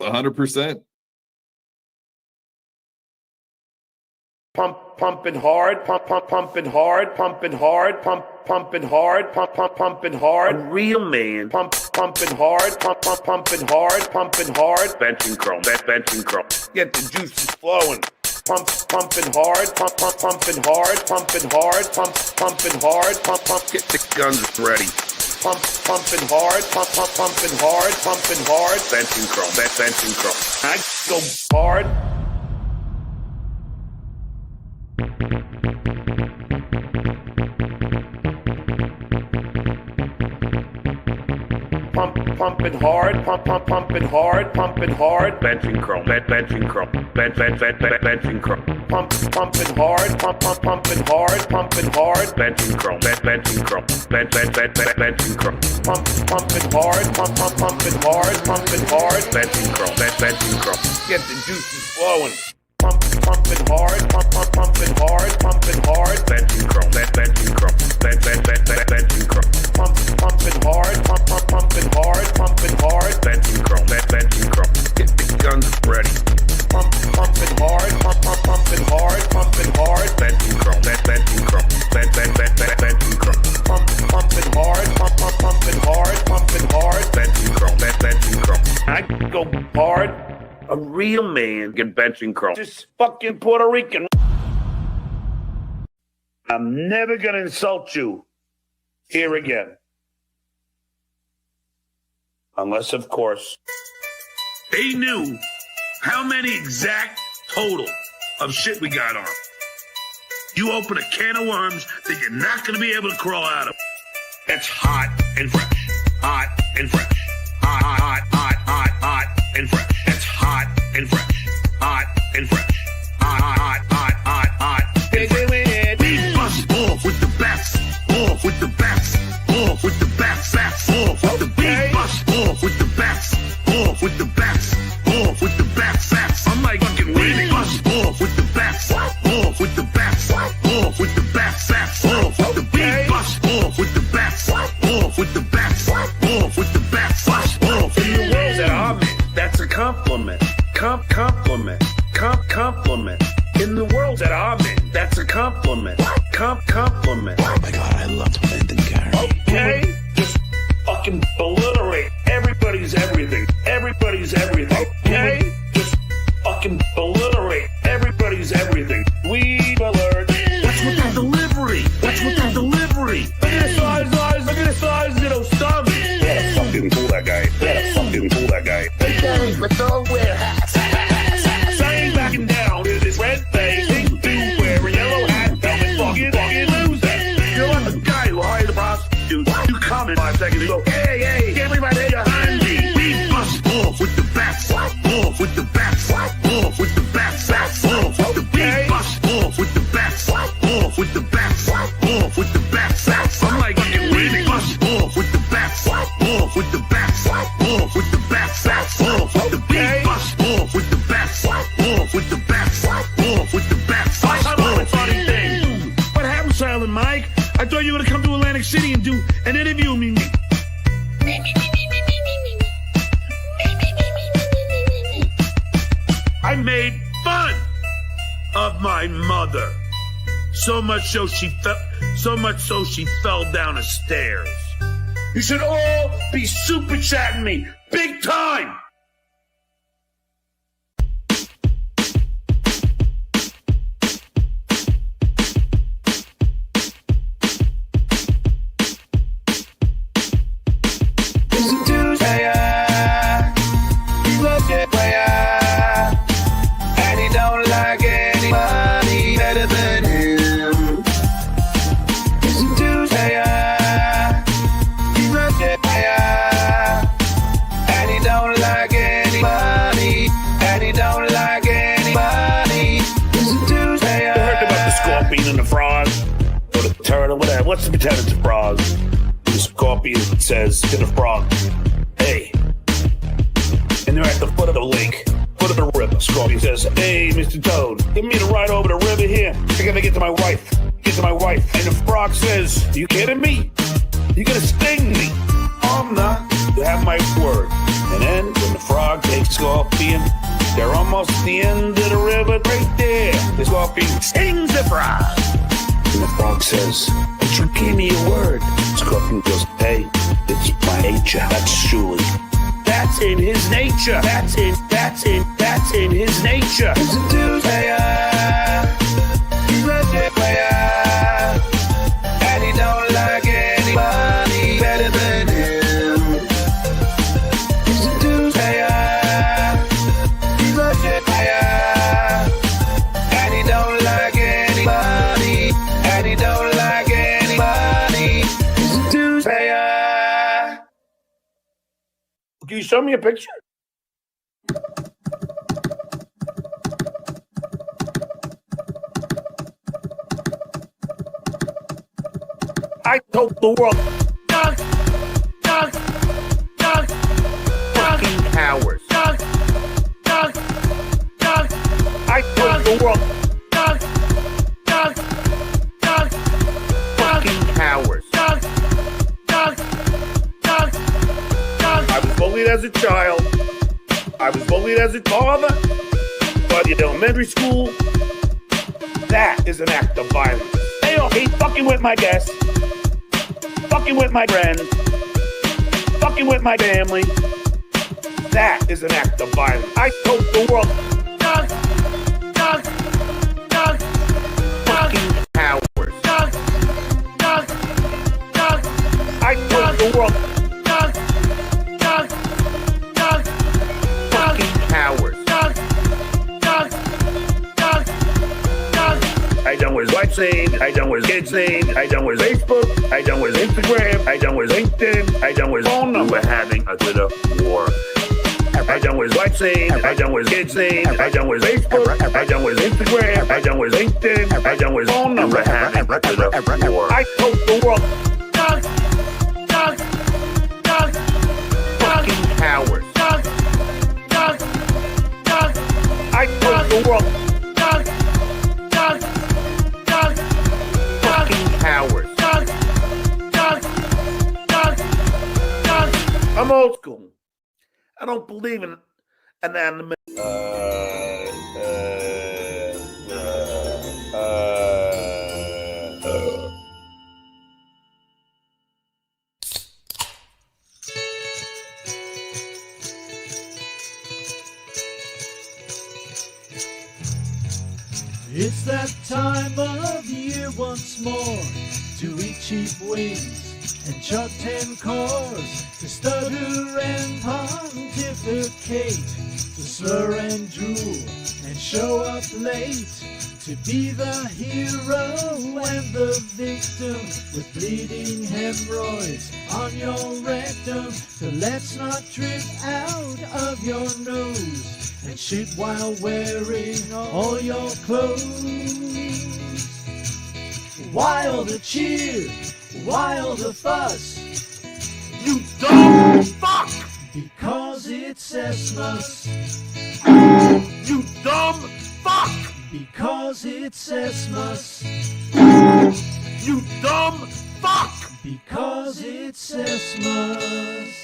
100%. Pumping hard, pumping hard, pumping hard, pumping hard, pumping hard. A real man. Pumping hard, pumping hard, pumping hard. Benching chrome. Get the juices flowing. Pumping hard, pumping hard, pumping hard, pumping hard, get the guns ready. Pumping hard, pumping hard, pumping hard. Benching chrome. I go hard. Pumping hard, pumping hard, pumping hard. Benching chrome. Benching chrome. Pumping hard, pumping hard, pumping hard. Benching chrome. Benching chrome. Pumping hard, pumping hard, pumping hard. Benching chrome. Get the juices flowing. Pumping hard, pumping hard, pumping hard. Benching chrome. Benching chrome. Benching chrome. Pumping hard, pumping hard, pumping hard. Benching chrome. Get the guns ready. Pumping hard, pumping hard, pumping hard. Benching chrome. Benching chrome. Benching chrome. Pumping hard, pumping hard, pumping hard. Benching chrome. I go hard. A real man can benching chrome. Just fucking Puerto Rican. I'm never gonna insult you here again. Unless, of course, they knew how many exact total of shit we got on. You open a can of worms that you're not gonna be able to crawl out of. It's hot and fresh. Hot and fresh. Hot and fresh. It's hot and fresh. Hot and fresh. Hot. We bust off with the best. Off with the best. Off with the best. Off with the best. Bust off with the best. Off with the best. Off with the best. I'm like fucking really bust off with the best. Off with the best. Off with the best. Off with the best. Bust off with the best. Off with the best. Off with the best. Bust off in the world that I'm in. That's a compliment. Compliment. In the world that I'm in, that's a compliment. Compliment. Oh my God, I love Landon Gary. Okay? Just fucking obliterate everybody's everything. Everybody's everything. Okay? Just fucking obliterate everybody's everything. We've alert. What's with that delivery? What's with that delivery? Look at the size. Look at the size of those stomachs. Yeah, fucking pull that guy. Yeah, fucking pull that guy. Hey, Gary, but don't wear hats. I ain't backing down to this red face. Big dude wearing yellow hat. Fucking loser. You're like the guy who hired a prostitute. You comment 5 seconds ago. Hey, everybody behind me. We bust off with the best. Off with the best. Off with the best. Off with the best. Bust off with the best. Off with the best. Off with the best. I'm like fucking really bust off with the best. Off with the best. Off with the best. Off with the best. Bust off with the best. Off with the best. Off with the best. How about a funny thing? What happened, Silent Mike? I thought you were gonna come to Atlantic City and do an interview with me. I made fun of my mother. So much so she fell down the stairs. You should all be super chatting me big time. What's the potato to frogs? The scorpion says to the frog, hey. And they're at the foot of the lake, foot of the river. Scorpion says, hey, Mr. Toad, give me the ride over the river here. I gotta get to my wife. And the frog says, you kidding me? You gonna sting me? I'm not. You have my word. And then when the frog takes scorpion, they're almost at the end of the river. Right there, the scorpion stings the frog. And the frog says, give me a word. Scorpion goes, hey, it's my nature. That's Shuli. That's in his nature. That's in his nature. He's a dude player. He's a shit player. And he don't like anybody better than him. He's a dude player. He's a shit player. And he don't like anybody. And he don't like anybody. He's a dude player. Can you show me a picture? I told the world, fucking cowards. I told the world, fucking cowards. I was bullied as a child. I was bullied as a father. But in elementary school, that is an act of violence. They all hate fucking with my guests, fucking with my friends, fucking with my family. That is an act of violence. I told the world, fucking cowards. I told the world, fucking cowards. I done with WhatsApp, I done with kids' names, I done with Facebook, I done with Instagram, I done with LinkedIn, I done with phone number having a Twitter war. I done with WhatsApp, I done with kids' names, I done with Facebook, I done with Instagram, I done with LinkedIn, I done with phone number having a Twitter war. I told the world, fucking cowards. I told the world, fucking cowards. I'm old school. I don't believe in anonymity. It's that time of year once more to eat cheap wings and chug 10 cores, to stutter and pontificate, to slur and drool and show up late, to be the hero and the victim with bleeding hemorrhoids on your rectum. So let's not trip out of your nose and shit while wearing all your clothes. Why all the cheer? Why all the fuss? You dumb fuck! Because it's Xmas. You dumb fuck! Because it's Xmas. You dumb fuck! Because it's Xmas.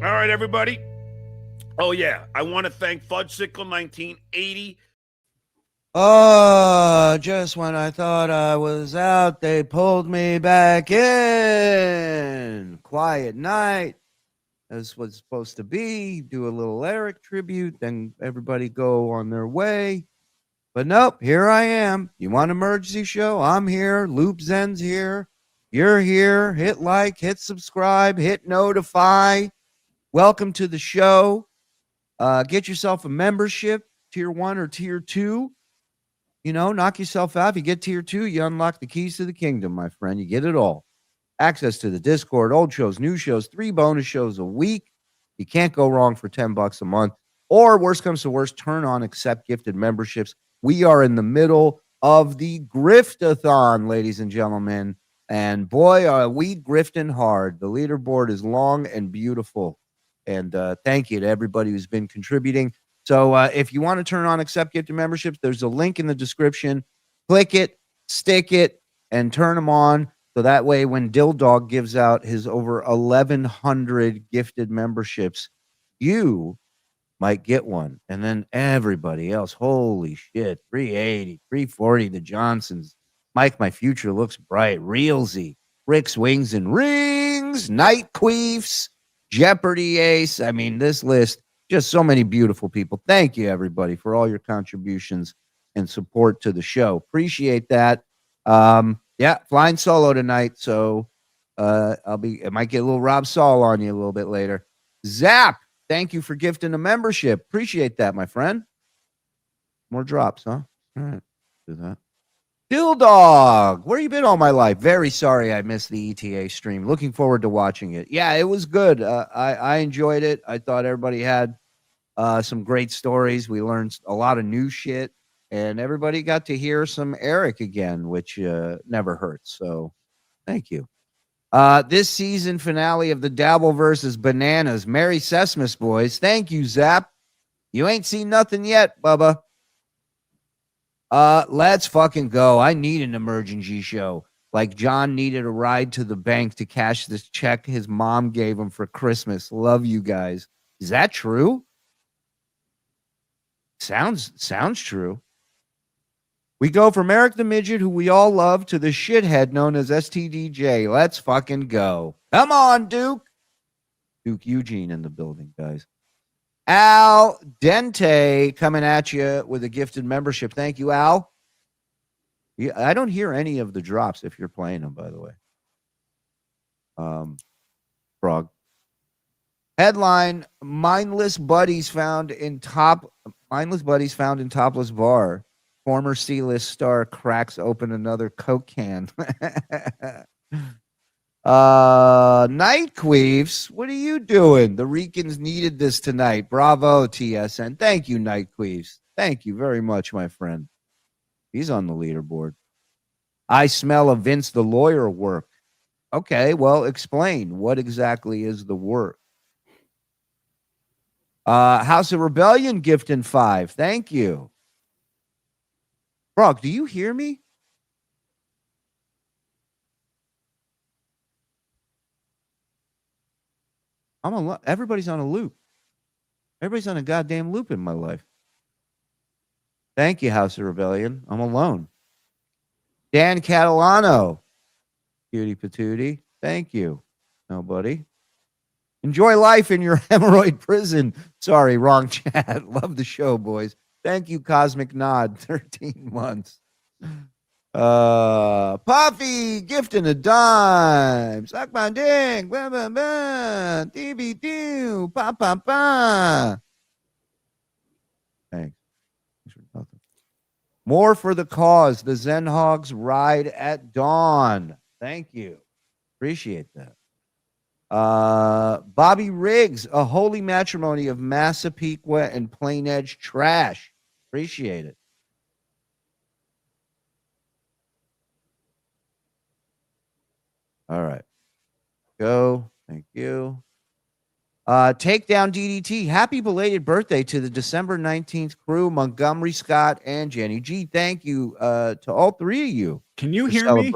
All right, everybody. Oh, yeah. I want to thank Fudgesicle 1980. Just when I thought I was out, they pulled me back in. Quiet night. That's what's supposed to be. Do a little Eric tribute, then everybody go on their way. But nope, here I am. You want an emergency show? I'm here. Loop Zen's here. You're here. Hit like, hit subscribe, hit notify. Welcome to the show. Get yourself a membership, tier 1 or tier 2. You know, knock yourself out. If you get tier 2, you unlock the keys to the kingdom, my friend. You get it all. Access to the Discord, old shows, new shows, 3 bonus shows a week. You can't go wrong for $10 a month. Or worst comes to worst, turn on accept gifted memberships. We are in the middle of the griftathon, ladies and gentlemen. And boy, are we grifting hard. The leaderboard is long and beautiful. And thank you to everybody who's been contributing. So if you want to turn on accept gifted memberships, there's a link in the description. Click it, stick it, and turn them on. So that way, when Dill Dog gives out his over 1,100 gifted memberships, you might get one. And then everybody else, holy shit, 380, 340, the Johnsons. Mike, my future looks bright. Realsy, Rick's Wings and Rings, Night Queefs, Jeopardy Ace. I mean, this list, just so many beautiful people. Thank you, everybody, for all your contributions and support to the show. Appreciate that. Yeah, flying solo tonight, so I might get a little Rob Saul on you a little bit later. Zap, thank you for gifting a membership. Appreciate that, my friend. More drops, huh? All right, do that. Dill Dog, where you been all my life? Very sorry I missed the ETA stream. Looking forward to watching it. Yeah, it was good. I enjoyed it. I thought everybody had some great stories. We learned a lot of new shit. And everybody got to hear some Eric again, which never hurts. So thank you. This season finale of the Dabbleverse is bananas. Merry Sesmas, boys. Thank you, Zap. You ain't seen nothing yet, Bubba. Let's fucking go. I need an emergency show. Like John needed a ride to the bank to cash this check his mom gave him for Christmas. Love you guys. Is that true? Sounds true. We go from Eric the Midget, who we all love, to the shithead known as STDJ. Let's fucking go. Come on, Duke. Duke Eugene in the building, guys. Al Dente coming at you with a gifted membership. Thank you, Al. Yeah, I don't hear any of the drops if you're playing them, by the way. Frog. Headline, mindless buddies found in topless bar. Former C-list star cracks open another Coke can. Night Queefs, what are you doing? The Ricans needed this tonight. Bravo, TSN. Thank you, Night Queefs. Thank you very much, my friend. He's on the leaderboard. I smell a Vince the lawyer work. Okay, well, explain. What exactly is the work? House of Rebellion gifting 5. Thank you. Frog, do you hear me? Everybody's on a loop. Everybody's on a goddamn loop in my life. Thank you, House of Rebellion. I'm alone. Dan Catalano. Cutie patootie. Thank you. Nobody. Enjoy life in your hemorrhoid prison. Sorry, wrong chat. Love the show, boys. Thank you, Cosmic Nod. 13 months. Puffy gifting a dime. Suck my dick. Blah, blah, blah. DB2. Pa, pa, pa. Thanks. More for the cause. The Zen Hogs ride at dawn. Thank you. Appreciate that. Bobby Riggs, a holy matrimony of Massapequa and Plain Edge trash. Appreciate it. All right. Go. Thank you. Takedown DDT. Happy belated birthday to the December 19th crew, Montgomery Scott and Jenny G. Thank you to all three of you. Can you hear me?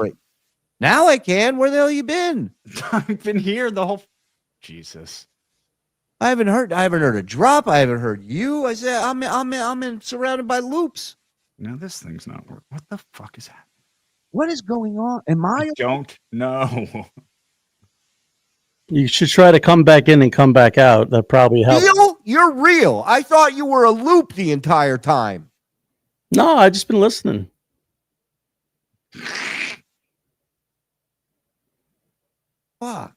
Now I can. Where the hell you been? I've been here the whole. Jesus. I haven't heard a drop. I haven't heard you. I said I'm surrounded by loops. No, this thing's not working. What the fuck is happening? What is going on? Am I don't know. You should try to come back in and come back out. That probably helps. real? You're real. I thought you were a loop the entire time. No, I just been listening. Fuck.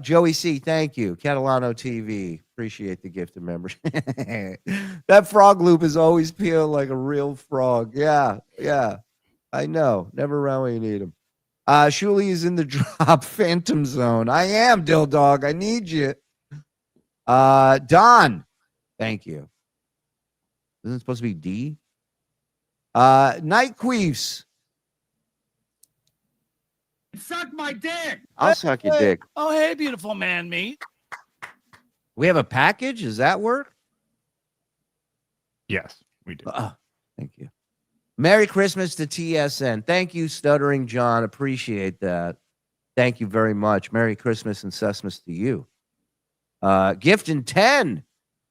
Joey C, thank you. Catalano TV, appreciate the gift of membership. That frog loop is always peeled like a real frog. Yeah, I know. Never around when you need him. Shuli is in the drop. Phantom Zone. I am, Dill Dog. I need you. Don, thank you. Isn't it supposed to be D? Night Queefs. Suck my dick. I'll suck your dick. Oh, hey, beautiful man meat. We have a package? Does that work? Yes, we do. Thank you. Merry Christmas to TSN. Thank you, Stuttering John. Appreciate that. Thank you very much. Merry Christmas and Sesmas to you. Gift in 10.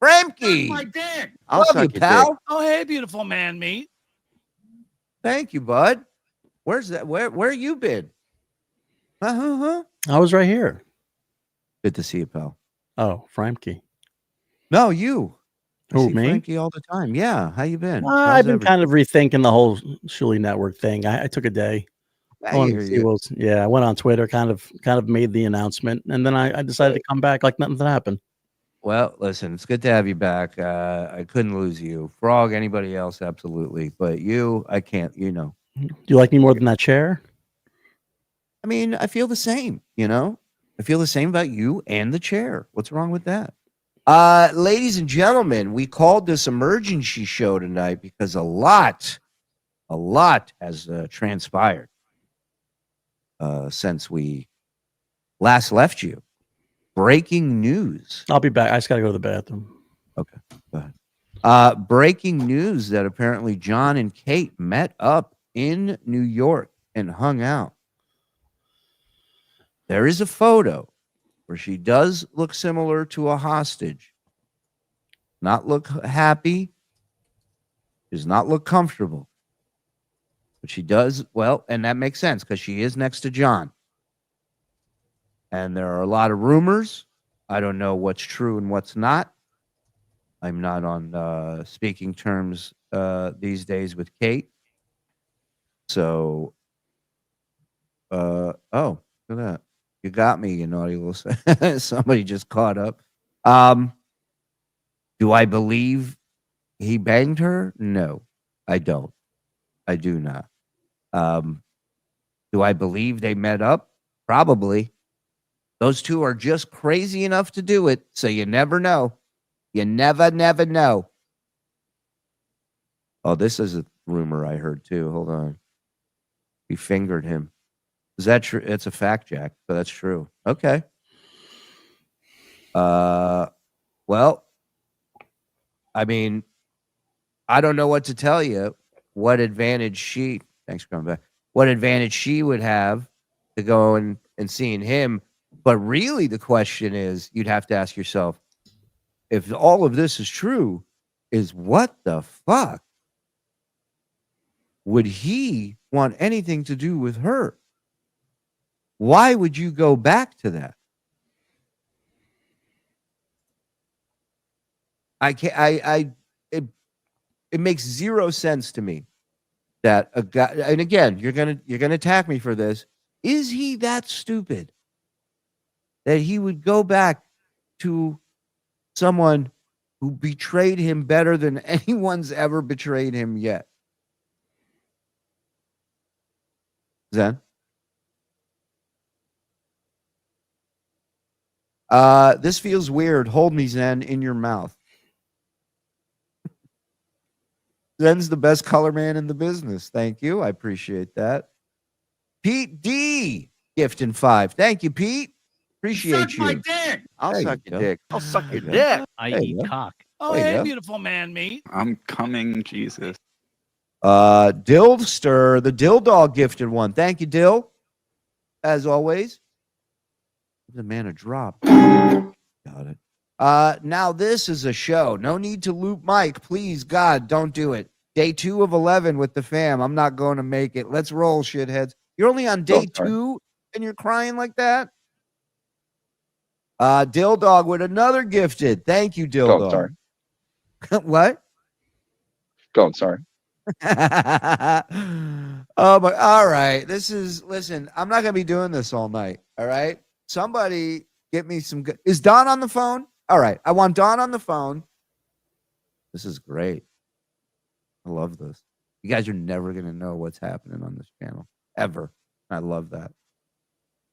Fremke. My dick. I'll Love suck you, your dick. pal. Oh, hey, beautiful man, meat. Thank you, bud. Where's that? Where you been? I was right here. Good to see you, pal. Oh, Frankie. No, you. I Who, see me? Frankie all the time. Yeah. How you been? I've been kind of rethinking the whole Shuli Network thing. I took a day. I wanted to see what was, I went on Twitter, kind of made the announcement, and then I decided to come back like nothing happened. Well, listen, it's good to have you back. I couldn't lose you. Frog, anybody else, absolutely. But you, I can't, Do you like me more than that chair? I mean, I feel the same, I feel the same about you and the chair. What's wrong with that? Ladies and gentlemen, we called this emergency show tonight because a lot has transpired since we last left you. Breaking news. I'll be back. I just got to go to the bathroom. Okay, go ahead. Breaking news that apparently John and Kate met up in New York and hung out. There is a photo where she does look similar to a hostage. Not look happy. Does not look comfortable. But she does, well, and that makes sense because she is next to John. And there are a lot of rumors. I don't know what's true and what's not. I'm not on speaking terms these days with Kate. So, oh, look at that. You got me, you naughty little. Somebody just caught up. Do I believe he banged her? No, I don't. I do not. Do I believe they met up? Probably. Those two are just crazy enough to do it, so you never know. You never know. Oh, this is a rumor I heard too. Hold on. He fingered him. Is that true? It's a fact, Jack, but that's true. Okay. Well, I mean, I don't know what to tell you. What advantage she, thanks for coming back, what advantage she would have to go and seeing him. But really the question is, you'd have to ask yourself, if all of this is true, is what the fuck would he want anything to do with her? Why would you go back to that? I can't. It makes zero sense to me that a guy. And again, you're gonna attack me for this. Is he that stupid that he would go back to someone who betrayed him better than anyone's ever betrayed him yet? Zen? This feels weird. Hold me, Zen, in your mouth. Zen's the best color man in the business. Thank you. I appreciate that. Pete D, gift in 5. Thank you, Pete. Appreciate Suck you. my dick. I'll There suck you your go. dick. I'll suck your There you dick. I There you eat go. cock. Oh, There you hey, go. beautiful man, meat. I'm coming, Jesus. Dildster, the Dill Dog gifted one. Thank you, Dill. As always. The man a drop. Got it. Now this is a show. No need to loop Mike. Please, God, don't do it. Day 2 of 11 with the fam. I'm not going to make it. Let's roll, shitheads. You're only on day 2 and you're crying like that? Dill Dog with another gifted. Thank you, Dill Dog. Sorry. What? Go. Sorry. Oh my! All right, listen. I'm not gonna be doing this all night. All right, somebody get me some good. Is Don on the phone? All right, I want Don on the phone. This is great. I love this. You guys are never gonna know what's happening on this channel ever. I love that.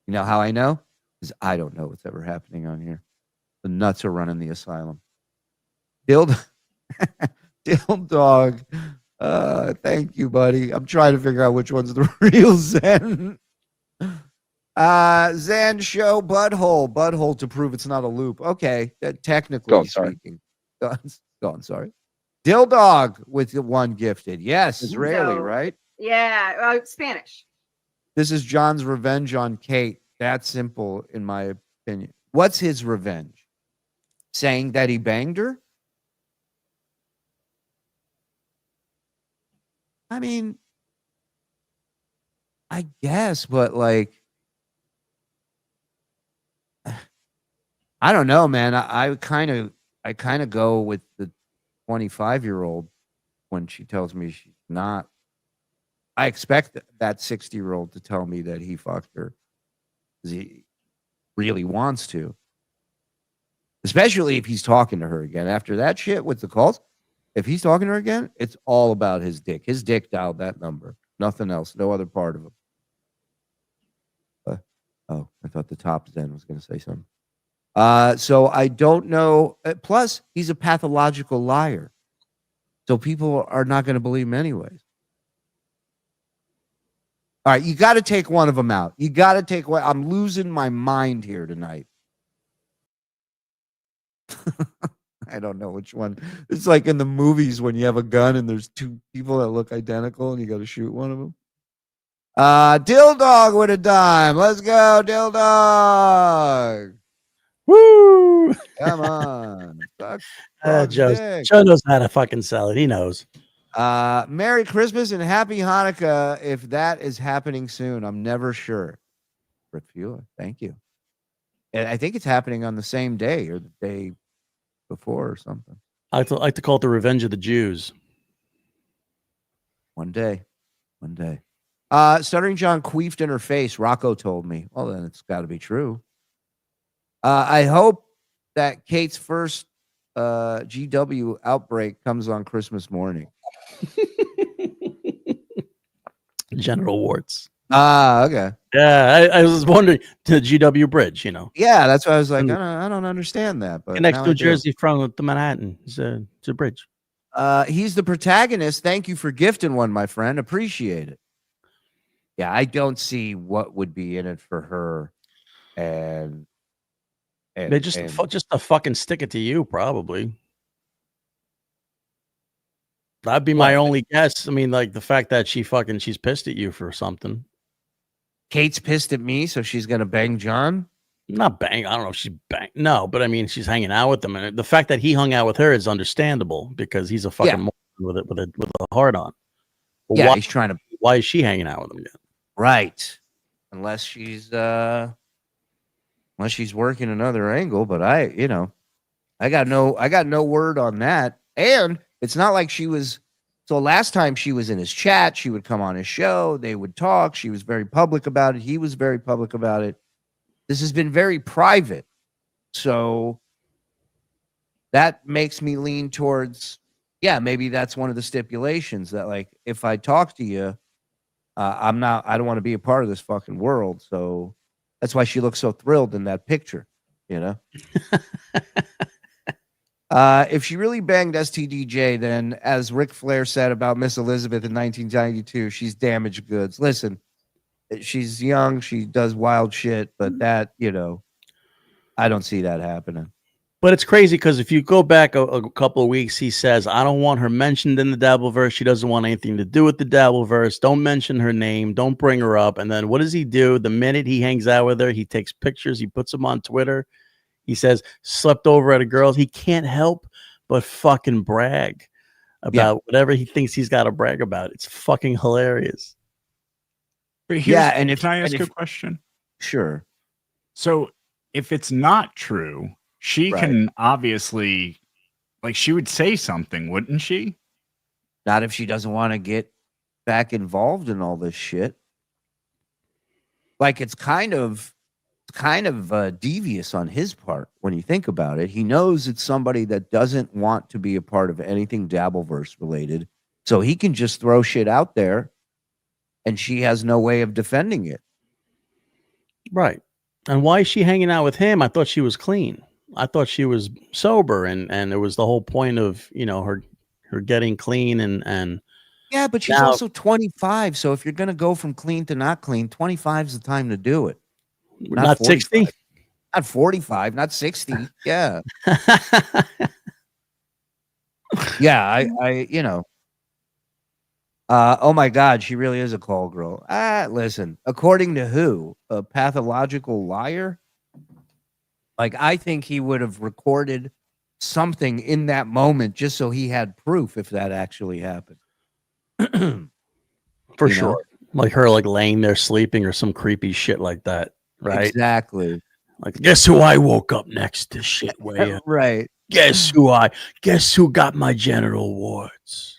You know how I know? Because I don't know what's ever happening on here. The nuts are running the asylum. Dill Dog. Thank you, buddy. I'm trying to figure out which one's the real Zen. Zen show butthole to prove it's not a loop. Okay, technically Go on, sorry. speaking. Go on, sorry. Dill Dog with the one gifted. Yes, Israeli, So- right? Yeah, Spanish. This is John's revenge on Kate. That's simple, in my opinion. What's his revenge? Saying that he banged her? I mean, I guess, but like, I don't know, man. I kind of go with the 25-year-old when she tells me she's not. I expect that 60-year-old to tell me that he fucked her because he really wants to, especially if he's talking to her again after that shit with the calls. If he's talking to her again, it's all about his dick. His dick dialed that number. Nothing else. No other part of him. Oh, I thought the top Zen was going to say something. So I don't know. Plus, he's a pathological liar. So people are not going to believe him anyways. All right, you got to take one of them out. You got to take one. I'm losing my mind here tonight. I don't know which one. It's like in the movies when you have a gun and there's two people that look identical and you got to shoot one of them. Dill Dog with a dime. Let's go, Dill Dog. Woo! Come on. Fuck Joe knows how to fucking sell it. He knows. Merry Christmas and Happy Hanukkah if that is happening soon. I'm never sure. Rick Fuller, thank you. And I think it's happening on the same day or the day before or something. I like to call it the Revenge of the Jews. One day. Stuttering John queefed in her face. Rocco told me. Well, then it's got to be true. I hope that Kate's first GW outbreak comes on Christmas morning. General warts. Okay. Yeah, I was wondering the GW bridge, you know. Yeah, that's why I was like, I don't understand that. But Connects New Jersey from to Manhattan. It's a bridge. He's the protagonist. Thank you for gifting one, my friend. Appreciate it. Yeah, I don't see what would be in it for her. And they just to fucking stick it to you, probably. That'd be my only guess. I mean, like the fact that she's pissed at you for something. Kate's pissed at me, so she's gonna bang John. Not bang. I don't know if she bang. No, but I mean, she's hanging out with him, and the fact that he hung out with her is understandable because he's a fucking moron with a heart on. But yeah, he's trying to. Why is she hanging out with him again? Right, unless she's working another angle. But I got no word on that. And it's not like she was. So last time she was in his chat, she would come on his show. They would talk. She was very public about it. He was very public about it. This has been very private. So that makes me lean towards, maybe that's one of the stipulations that, like, if I talk to you, I don't want to be a part of this fucking world. So that's why she looks so thrilled in that picture, you know? If she really banged STDJ, then as Ric Flair said about Miss Elizabeth in 1992, she's damaged goods. Listen, she's young. She does wild shit, but that, I don't see that happening. But it's crazy because if you go back a couple of weeks, he says, I don't want her mentioned in the Dabbleverse. She doesn't want anything to do with the Dabbleverse. Don't mention her name. Don't bring her up. And then what does he do? The minute he hangs out with her, he takes pictures. He puts them on Twitter. He says, slept over at a girl's. He can't help but fucking brag about whatever he thinks he's got to brag about. It's fucking hilarious. But Can I ask a question? Sure. So if it's not true, she can obviously, like, she would say something, wouldn't she? Not if she doesn't want to get back involved in all this shit. Like, it's kind of devious on his part when you think about it. He knows it's somebody that doesn't want to be a part of anything Dabbleverse related, so he can just throw shit out there, and she has no way of defending it. Right. And why is she hanging out with him? I thought she was clean. I thought she was sober, and it was the whole point of her getting clean and. Yeah, but she's also 25. So if you're gonna go from clean to not clean, 25 is the time to do it. Not 60, not 45, not 60. Yeah. Yeah, I oh my God, she really is a call girl. Listen, according to who? A pathological liar? Like, I think he would have recorded something in that moment just so he had proof if that actually happened. For You sure. know? Like her like laying there sleeping or some creepy shit like that. Right. Exactly. Like, guess who I woke up next to shit way. Right. Guess who got my genital warts?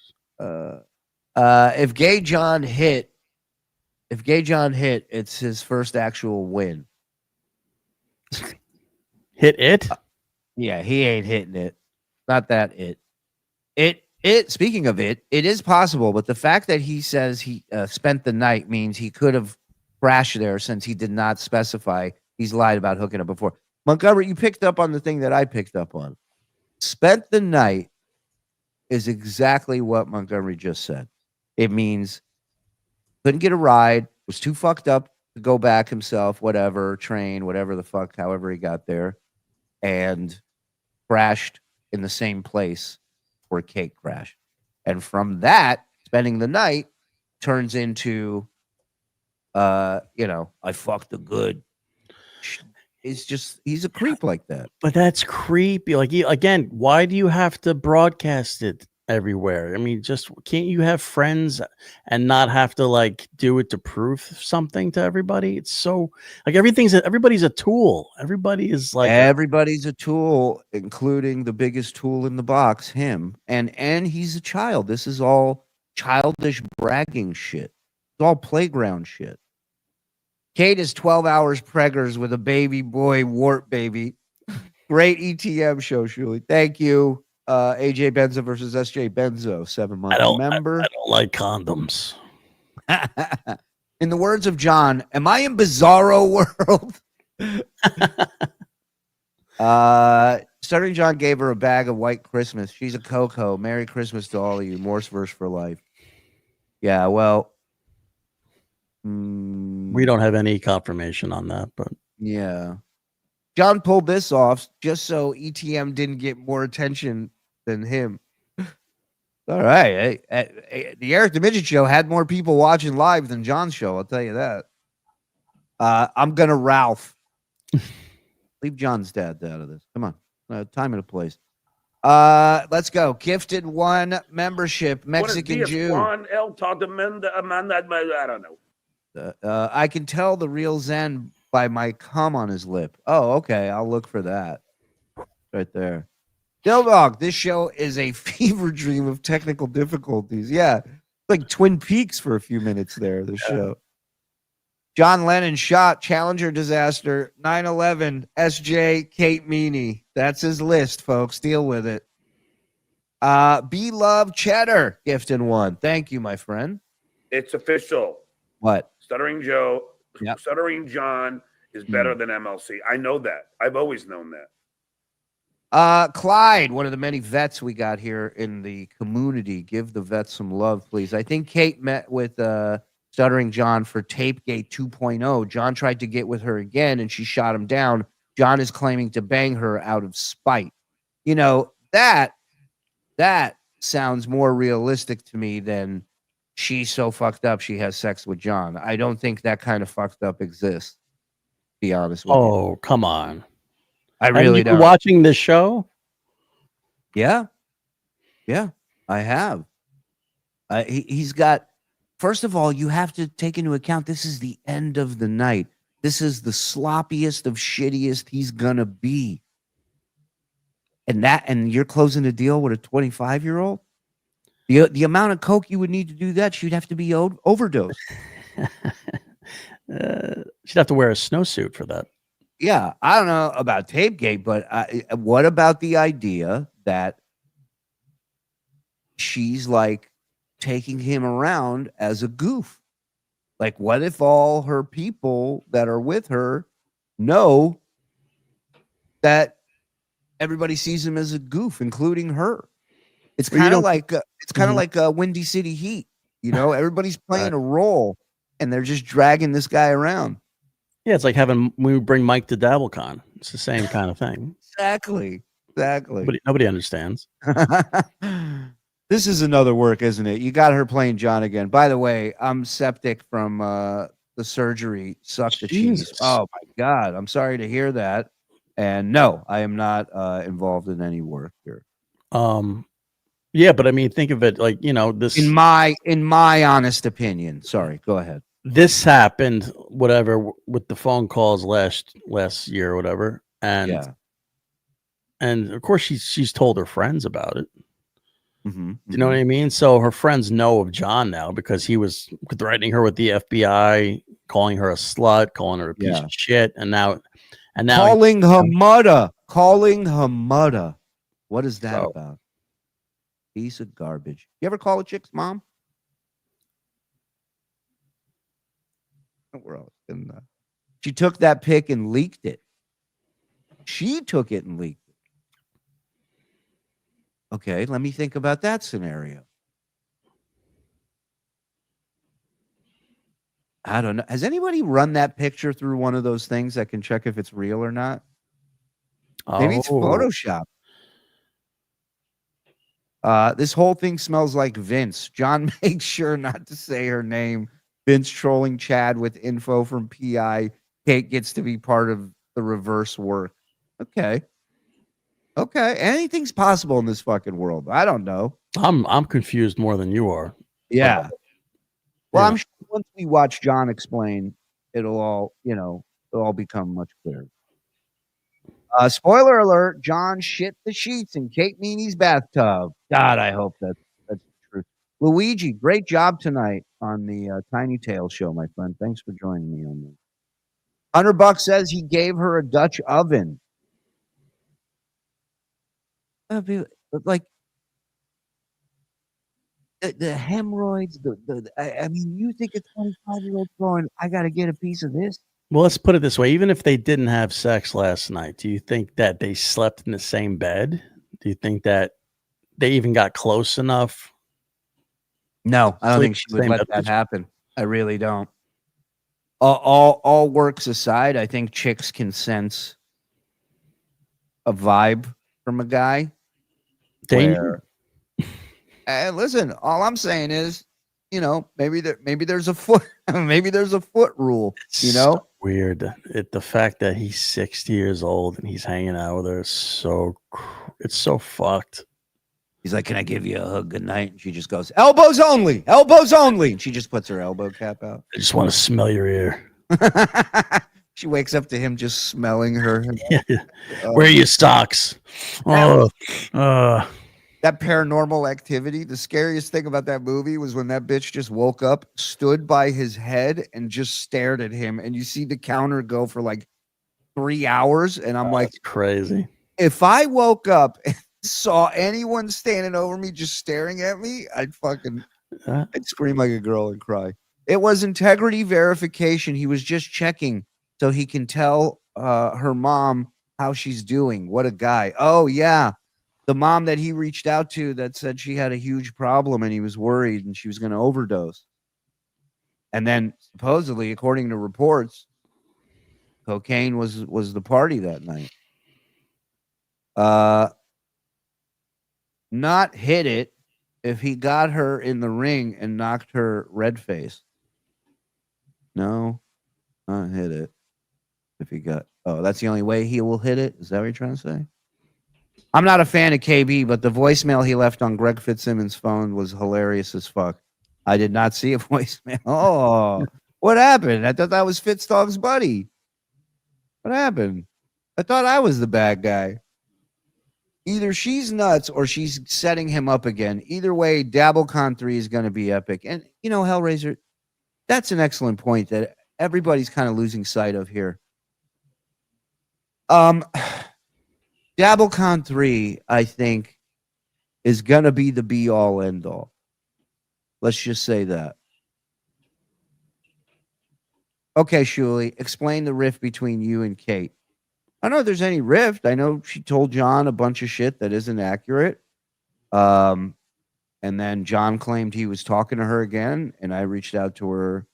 If Gay John hit, it's his first actual win. Hit it? Yeah, he ain't hitting it. Not that it. Speaking of it is possible, but the fact that he says he spent the night means he could have crashed there since he did not specify. He's lied about hooking up before. Montgomery, you picked up on the thing that I picked up on. Spent the night is exactly what Montgomery just said. It means couldn't get a ride, was too fucked up to go back himself, whatever, train, whatever the fuck, however he got there, and crashed in the same place where Kate crashed. And from that, spending the night turns into, I fucked the good. It's just, he's a creep like that. But that's creepy. Like, again, why do you have to broadcast it everywhere? I mean, just can't you have friends and not have to like do it to prove something to everybody? It's so like everybody's a tool. Everybody is like everybody's a tool, including the biggest tool in the box, him. And he's a child. This is all childish bragging shit. It's all playground shit. Kate is 12 hours preggers with a baby boy, wart baby. Great ETM show, Shuli. Thank you. AJ Benzo versus SJ Benzo, 7-month member. I don't like condoms. In the words of John, am I in Bizarro World? Stuttering John gave her a bag of White Christmas. She's a Coco. Merry Christmas to all of you. Morse verse for life. Yeah, well. We don't have any confirmation on that, but yeah. John pulled this off just so ETM didn't get more attention than him. All right. The Eric the Midget show had more people watching live than John's show. I'll tell you that. I'm going to Ralph. Leave John's dad out of this. Come on. Time and a place. Let's go. Gifted one membership. Mexican Jew. Juan El Todamenda Amanda. I don't know. I can tell the real Zen by my cum on his lip. Oh, okay. I'll look for that. Right there. Dildog, this show is a fever dream of technical difficulties. Yeah. Like Twin Peaks for a few minutes there, the show. John Lennon shot, Challenger disaster, 9/11, SJ, Kate Meaney. That's his list, folks. Deal with it. Beloved Cheddar, gifted one. Thank you, my friend. It's official. What? Stuttering Joe, Yep. Stuttering John is better than MLC. I know that. I've always known that. Clyde, one of the many vets we got here in the community. Give the vets some love, please. I think Kate met with Stuttering John for Tapegate 2.0. John tried to get with her again, and she shot him down. John is claiming to bang her out of spite. You know, that sounds more realistic to me than she's so fucked up she has sex with John. I don't think that kind of fucked up exists, to be honest with you. Oh, come on. I really don't. Watching this show? Yeah. Yeah, I have. He's got, first of all, you have to take into account this is the end of the night. This is the sloppiest of shittiest he's going to be. And you're closing the deal with a 25-year-old? The amount of coke you would need to do that, she'd have to be overdosed. She'd have to wear a snowsuit for that. Yeah, I don't know about Tapegate, but what about the idea that she's like taking him around as a goof? Like, what if all her people that are with her know that everybody sees him as a goof, including her? It's kind of like Windy City Heat. You know, everybody's playing a role, and they're just dragging this guy around. Yeah, it's like when we bring Mike to DabbleCon. It's the same kind of thing. Exactly. But nobody understands. This is another work, isn't it? You got her playing John again. By the way, I'm septic from the surgery. Suck the cheese. Jesus. Oh my God. I'm sorry to hear that. And no, I am not involved in any work here. Yeah, but I mean, think of it like, you know, this In my honest opinion. Sorry, go ahead. this happened, whatever, with the phone calls last year or whatever. And Yeah. and of course she's told her friends about it. Mm-hmm, You know what I mean? So her friends know of John now because he was threatening her with the FBI, calling her a slut, calling her a piece of shit, and now calling her mother. What is that about? Piece of garbage. You ever call a chick's mom? We're all in that. She took that pic and leaked it. She took it and leaked it. Okay, let me think about that scenario. I don't know. Has anybody run that picture through one of those things that can check if it's real or not? Maybe it's Photoshop. This whole thing smells like Vince. John makes sure not to say her name. Vince trolling Chad with info from PI. Kate gets to be part of the reverse work. Okay. Anything's possible in this fucking world. I don't know. I'm confused more than you are. Yeah. Well, I'm sure once we watch John explain, it'll all become much clearer. Spoiler alert, John shit the sheets in Kate Meaney's bathtub. God, I hope that's the truth. Luigi, great job tonight on the Tiny Tale show, my friend. Thanks for joining me on this. $100 says he gave her a Dutch oven. Like the hemorrhoids, I mean, you think a 25-year-old going, I got to get a piece of this? Well, let's put it this way. Even if they didn't have sex last night, do you think that they slept in the same bed? Do you think that they even got close enough? No, I don't think she would let that happen. I really don't. All works aside, I think chicks can sense a vibe from a guy. Danger. And listen, all I'm saying is, maybe there's a foot, maybe there's a foot rule. So weird. The fact that he's 60 years old and he's hanging out with her is it's so fucked. He's like, "Can I give you a hug? Good night." And she just goes, "Elbows only, elbows only." And she just puts her elbow cap out. I just want to smell your ear. She wakes up to him just smelling her. Where are your socks? That Paranormal Activity. The scariest thing about that movie was when that bitch just woke up, stood by his head, and just stared at him. And you see the counter go for like 3 hours. And I'm like, crazy. If I woke up and saw anyone standing over me just staring at me, I'd scream like a girl and cry. It was integrity verification. He was just checking so he can tell her mom how she's doing. What a guy. Oh, yeah. The mom that he reached out to that said she had a huge problem and he was worried and she was going to overdose. And then supposedly, according to reports, cocaine was the party that night. Not hit it if he got her in the ring and knocked her red face. No, not hit it. If he got, that's the only way he will hit it. Is that what you're trying to say? I'm not a fan of KB, but the voicemail he left on Greg Fitzsimmons' phone was hilarious as fuck. I did not see a voicemail. Oh, what happened? I thought that was Fitzdog's buddy. What happened? I thought I was the bad guy. Either she's nuts or she's setting him up again. Either way, DabbleCon 3 is going to be epic. And, Hellraiser, that's an excellent point that everybody's kind of losing sight of here. DabbleCon 3, I think, is going to be the be-all, end-all. Let's just say that. Okay, Shuli, explain the rift between you and Kate. I don't know if there's any rift. I know she told John a bunch of shit that isn't accurate. And then John claimed he was talking to her again, and I reached out to her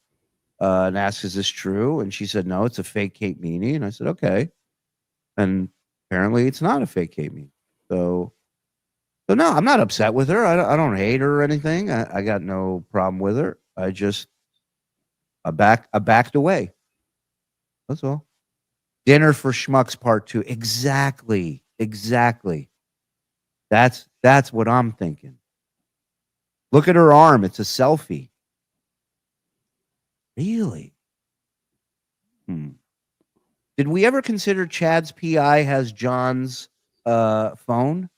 and asked, is this true? And she said, no, it's a fake Kate Meaney. And I said, okay. And apparently it's not a fake Kate Meaney. So So no, I'm not upset with her. I don't hate her or anything. I got no problem with her. I backed away. That's all. Dinner for Schmucks Part 2. Exactly. That's what I'm thinking. Look at her arm. It's a selfie. Really? Did we ever consider Chad's PI has John's phone?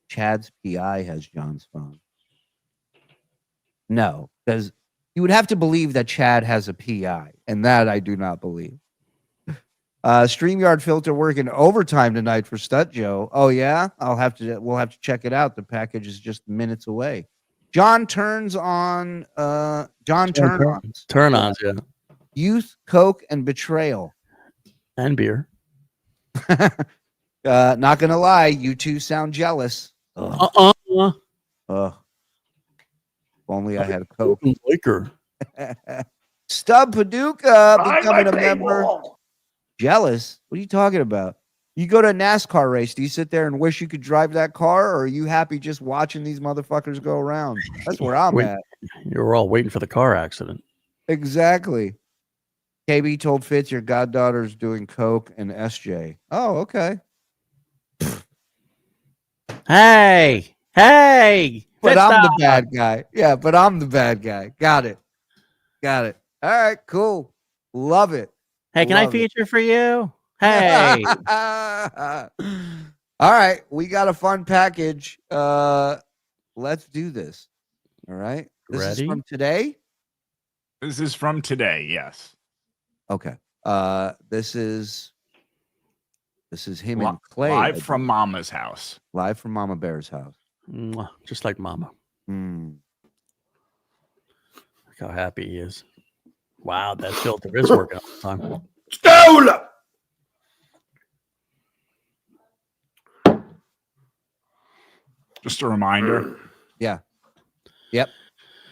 Chad's PI has John's phone. No, because you would have to believe that Chad has a PI, and that I do not believe. StreamYard filter working overtime tonight for Stut Joe. Oh yeah, we'll have to check it out. The package is just minutes away. John turns on. Turn-ons, yeah. Youth, coke, and betrayal. And beer. Not gonna lie, you two sound jealous. Ugh. If only I had a coke. Liquor. Stub Paducah becoming a member. Jealous? What are you talking about? You go to a NASCAR race. Do you sit there and wish you could drive that car, or are you happy just watching these motherfuckers go around? That's where I'm at. You were all waiting for the car accident. Exactly. KB told Fitz your goddaughter's doing coke and SJ. Oh, okay. Hey. But I'm the bad guy. Yeah, but I'm the bad guy. Got it. All right, cool. Love it. Hey, can I feature for you? Hey. All right, we got a fun package. Let's do this. All right. This Ready? is from today? This is from today, yes. Okay. This is him and Clay. Live from Mama's house. Live from Mama Bear's house. Mwah, just like Mama. Look how happy he is. Wow, that filter is working all the time. Stole! Just a reminder. Yeah. Yep.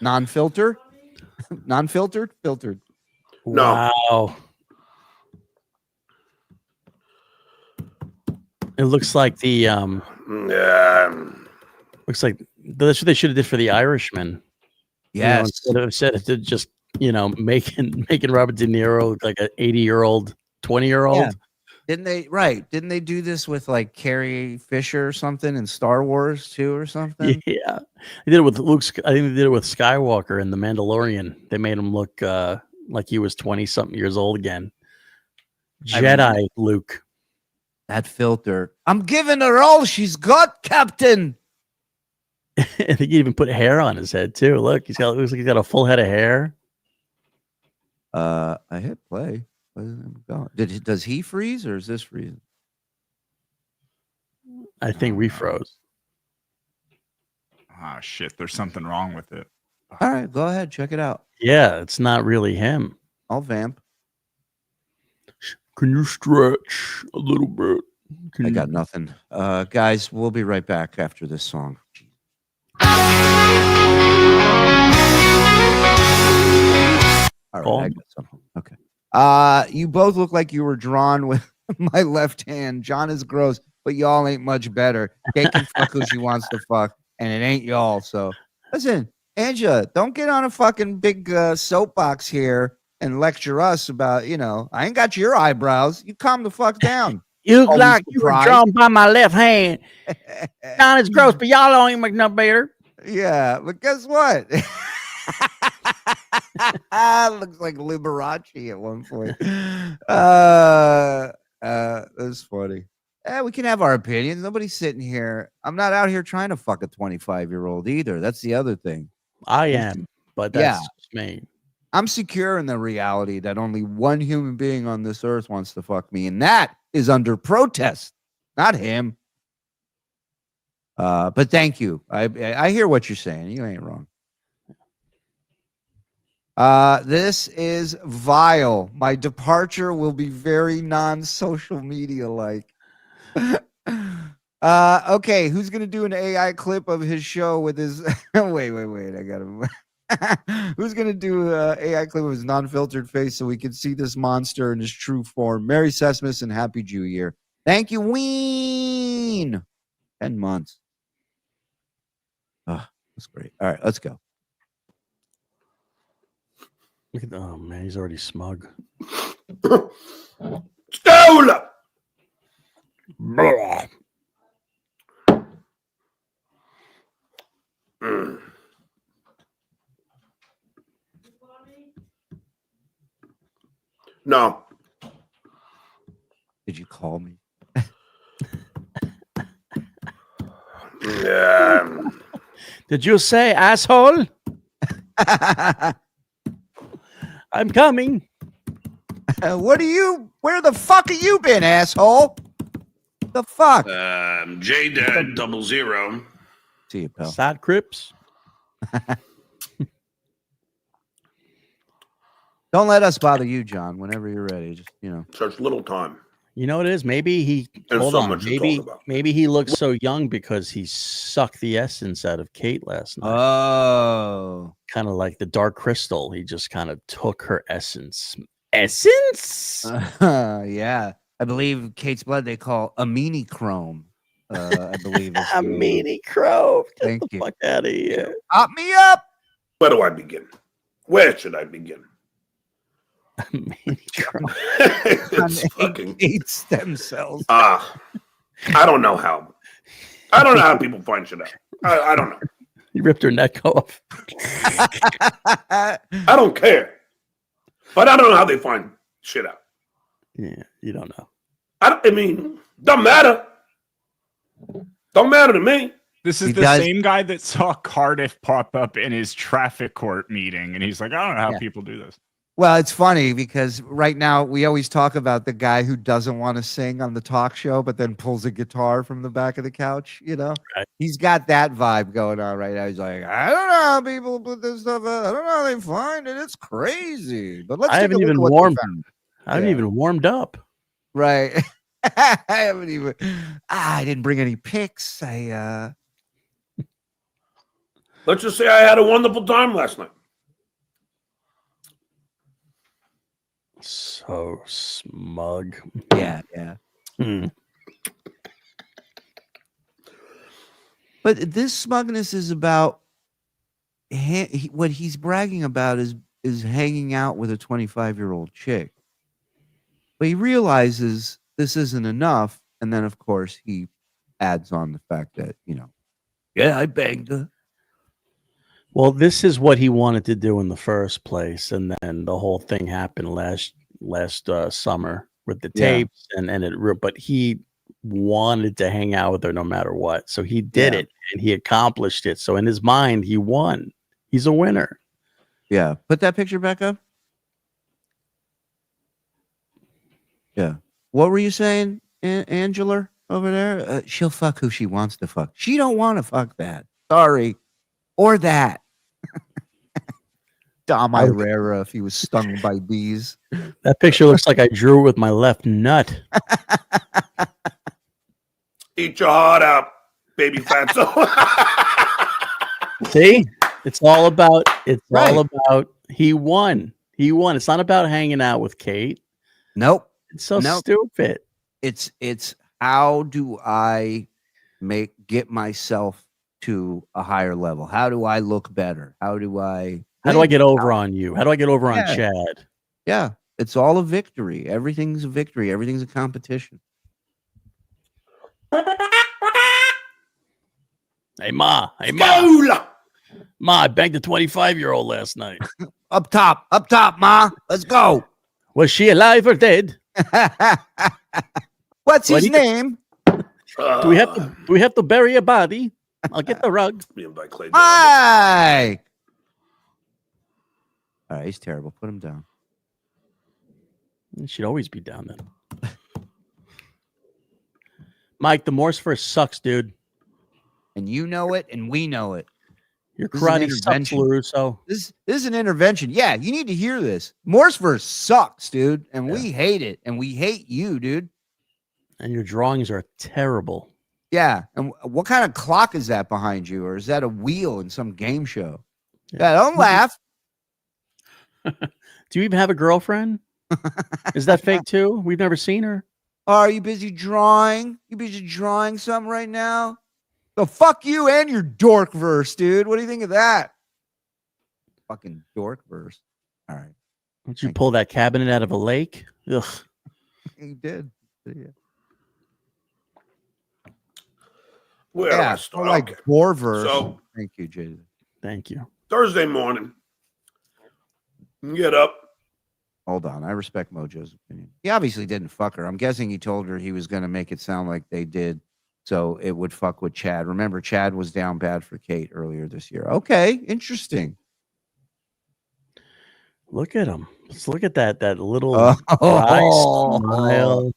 Non-filter. Non-filtered. Filtered. No. Wow. It looks like the looks like that's what they should have did for the Irishman. Yes. Instead of said it just making Robert De Niro look like an 80-year-old, 20-year-old. Yeah. Didn't they do this with like Carrie Fisher or something in Star Wars too or something? Yeah. They did it with Luke. I think they did it with Skywalker in The Mandalorian. They made him look like he was 20-something years old again. Jedi Luke. That filter. I'm giving her all she's got, Captain. I think he even put hair on his head too. Look, looks like he's got a full head of hair. I hit play. Does he freeze or is this freezing? I think we froze. Ah, shit. There's something wrong with it. All right, go ahead, check it out. Yeah, it's not really him. I'll vamp. Can you stretch a little bit? I got nothing. Guys, we'll be right back after this song. All right, I got something. Okay. You both look like you were drawn with my left hand. John is gross, but y'all ain't much better. Kate can fuck who she wants to fuck, and it ain't y'all. So listen, Angela, don't get on a fucking big soapbox here and lecture us about, I ain't got your eyebrows. You calm the fuck down. You look like you were drawn by my left hand. John is gross, but y'all don't even make no better. Yeah, but guess what? Looks like Liberace at one point. That's funny. We can have our opinions. Nobody's sitting here. I'm not out here trying to fuck a 25-year-old either. That's the other thing. I am, but that's just me. I'm secure in the reality that only one human being on this earth wants to fuck me, and that is under protest, not him. But thank you. I hear what you're saying. You ain't wrong. This is vile. My departure will be very non-social media like. Okay, who's gonna do an AI clip of his show with his wait, I got him. Who's gonna do an AI clip of his non-filtered face so we can see this monster in his true form? Merry Christmas and Happy Jew Year. Thank you, Ween. 10 months. Oh, that's great. All right, let's go. Look at oh man, he's already smug. Stole! Mm. No. Did you call me? Yeah. Did you say asshole? I'm coming. Where the fuck have you been, asshole? The fuck? J-Dad 00. See you, pal. Sad Crips. Don't let us bother you, John. Whenever you're ready, just Such little time. You know what it is? Maybe he There's hold so on. much to talk about. Maybe he looks so young because he sucked the essence out of Kate last night. Oh, Kind of like the Dark Crystal. He just kind of took her essence. Essence? yeah. I believe Kate's blood they call aminichrome. I believe it's A mini crow. Get Thank the you. fuck out of here. Pop me up. Where do I begin? Where should I begin? A mini crow. It's fucking. Kate stem cells. I don't know how. I don't know how people find shit out. I don't know. You ripped her neck off. I don't care. But I don't know how they find shit out. Yeah, you don't know. I mean, doesn't matter. Don't matter to me. This is He the does- same guy that saw Cardiff pop up in his traffic court meeting, and he's like, I don't know how Yeah. people do this. Well, it's funny because right now we always talk about the guy who doesn't want to sing on the talk show, but then pulls a guitar from the back of the couch. Right. He's got that vibe going on right now. He's like, I don't know how people put this stuff out. I don't know how they find it. It's crazy. But let's I take haven't a look even at what they warmed. found. I haven't Yeah. even warmed up. Right. I haven't even. I didn't bring any pics. Let's just say I had a wonderful time last night. So smug. Yeah. Hmm. But this smugness is about what he's bragging about is hanging out with a 25-year-old chick. But he realizes this isn't enough, and then of course he adds on the fact that yeah, I banged her. Well, this is what he wanted to do in the first place, and then the whole thing happened last summer with the Yeah. tapes, but he wanted to hang out with her no matter what, so he did Yeah. it, and he accomplished it. So in his mind, he won. He's a winner. Yeah, put that picture back up. Yeah, what were you saying, Angela over there? She'll fuck who she wants to fuck. She don't want to fuck that. Sorry, or that. Dom Irera if he was stung by bees. That picture looks like I drew with my left nut. Eat your heart out, baby fatso. See, it's all about. Right. All about. He won. He won. It's not about hanging out with Kate. Nope. It's so Nope. stupid. It's how do I get myself to a higher level? How do I look better? How do I get over on you? How do I get over on Yeah. Chad? Yeah, it's all a victory. Everything's a victory. Everything's a competition. Hey Ma, Gola! Ma, I banged a 25-year-old last night. Up top, Ma. Let's go. Was she alive or dead? What's What his do you- name? Do we have to bury a body? I'll get the rug. Me and by Clay. Mike. All right, he's terrible. Put him down. It should always be down then. Mike, the Morse verse sucks, dude. And you know it, and we know it. Your This is an karate sucks, intervention. LaRusso. This is an intervention. Yeah, you need to hear this. Morseverse sucks, dude, and we hate it, and we hate you, dude. And your drawings are terrible. Yeah, and what kind of clock is that behind you, or is that a wheel in some game show? Yeah, don't laugh. Do you even have a girlfriend? Is that fake too? We've never seen her. Are you busy drawing? You busy drawing something right now? So fuck you and your dork verse, dude. What do you think of that? Fucking dork verse. All right. Don't you pull that cabinet out of a lake? Ugh. He did. Yeah. Where do I Yeah, start? more like Okay. war verse. So- Thank you, Jason. Thank you. Thursday morning, get up. Hold on. I respect Mojo's opinion. He obviously didn't fuck her. I'm guessing he told her he was going to make it sound like they did, so it would fuck with Chad. Remember, Chad was down bad for Kate earlier this year. Okay, interesting. Look at him. Let's look at that little Oh. dry smile.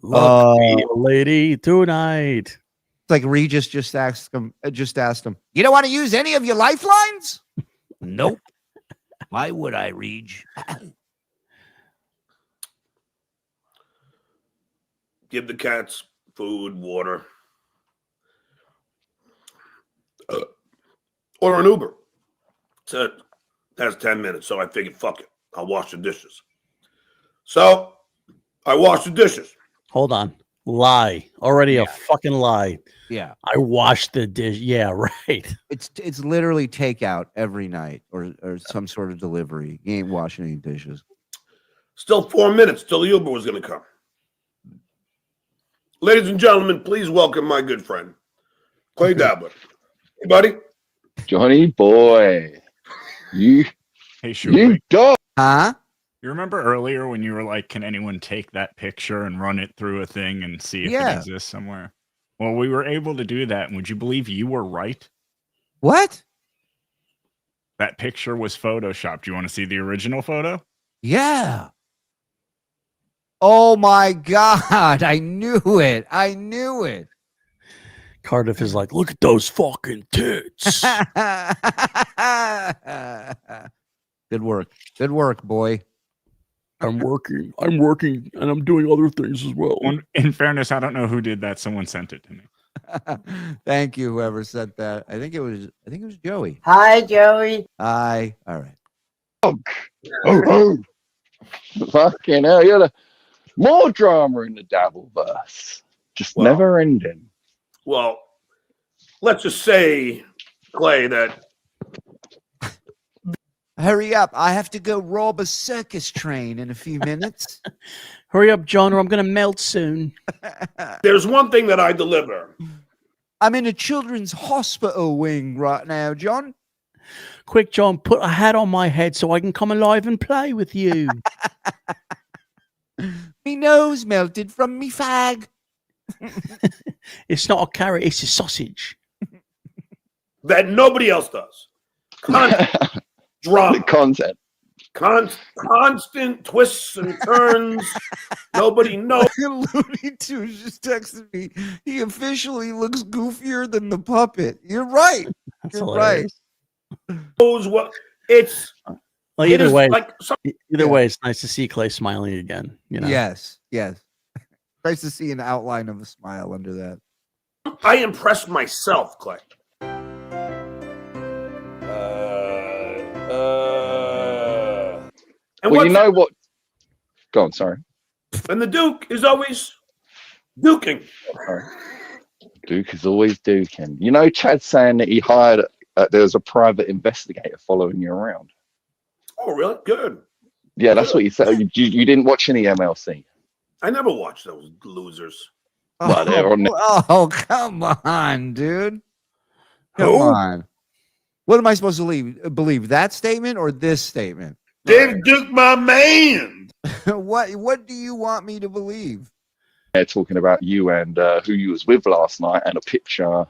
Look, me, lady, tonight. It's like Regis just asked him. You don't want to use any of your lifelines? Nope. Why would I, Reg? Give the cats food, water. Order an Uber. Said, that's 10 minutes. So I figured, fuck it. I'll wash the dishes. So I washed the dishes. Hold on. Lie. Already a fucking lie. Yeah. I washed the dish. Yeah, right. It's literally takeout every night or some sort of delivery. You ain't washing any dishes. Still 4 minutes till the Uber was going to come. Ladies and gentlemen, please welcome my good friend, Clay Dabbler. Hey, buddy. Johnny boy. You Shuli, dog. Huh? you remember earlier when you were like, can anyone take that picture and run it through a thing and see if Yeah. it exists somewhere? Well, we were able to do that. And would you believe you were right? What? That picture was photoshopped. You want to see the original photo? Yeah. Oh my God. I knew it. I knew it. Cardiff is like, look at those fucking tits. Good work. Good work, boy. I'm working, and I'm doing other things as well. Well, in fairness, I don't know who did that. Someone sent it to me. Thank you, whoever sent that. I think it was Joey. Hi, Joey. Hi. All right. Oh. Fucking hell. You're more drama in the Dabbleverse. Just Well, never ending. Well, let's just say, Clay, that Hurry up. I have to go rob a circus train in a few minutes. Hurry up, John, or I'm going to melt soon. there's one thing that I deliver. I'm in a children's hospital wing right now, John. Quick, John, put a hat on my head so I can come alive and play with you. Me nose melted from me fag. It's not a carrot, it's a sausage. That nobody else does. Drama. The content. Constant twists and turns. Nobody knows. Looney Tunes just texted me. He officially looks goofier than the puppet. You're right. That's You're hilarious. What it's. Well, it either is way, like some- way, it's nice to see Clay smiling again. You know? Yes. Nice to see an outline of a smile under that. I impressed myself, Clay. And Well, what's you know what? Go on, sorry. and the Duke is always duking. Sorry. Duke is always duking. You know, Chad's saying that he hired, there was a private investigator following you around. Oh, really? Good. Yeah, that's what you said. You didn't watch any MLC. I never watched those losers. Well, they're on Oh, come on, dude. Come Who? on. What am I supposed to believe? That statement or this statement? Dave Duke, my man. What do you want me to believe? there talking about you and who you was with last night and a picture.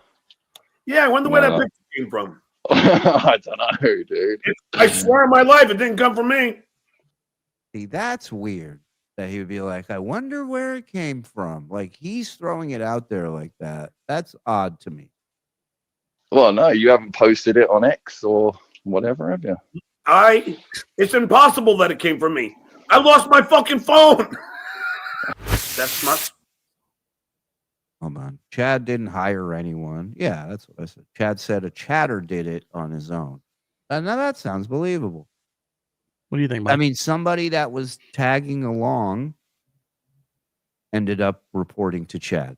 Yeah, I wonder where that No. picture came from. I don't know, dude. I swear on my life, it didn't come from me. See, that's weird that he would be like, I wonder where it came from. Like he's throwing it out there like that. That's odd to me. Well, no, you haven't posted it on X or whatever, have you? It's impossible that it came from me. I lost my fucking phone. That's not. Hold on. Chad didn't hire anyone. Yeah, that's what I said. Chad said a chatter did it on his own. Now that sounds believable. What do you think, Mike? I mean, somebody that was tagging along ended up reporting to Chad.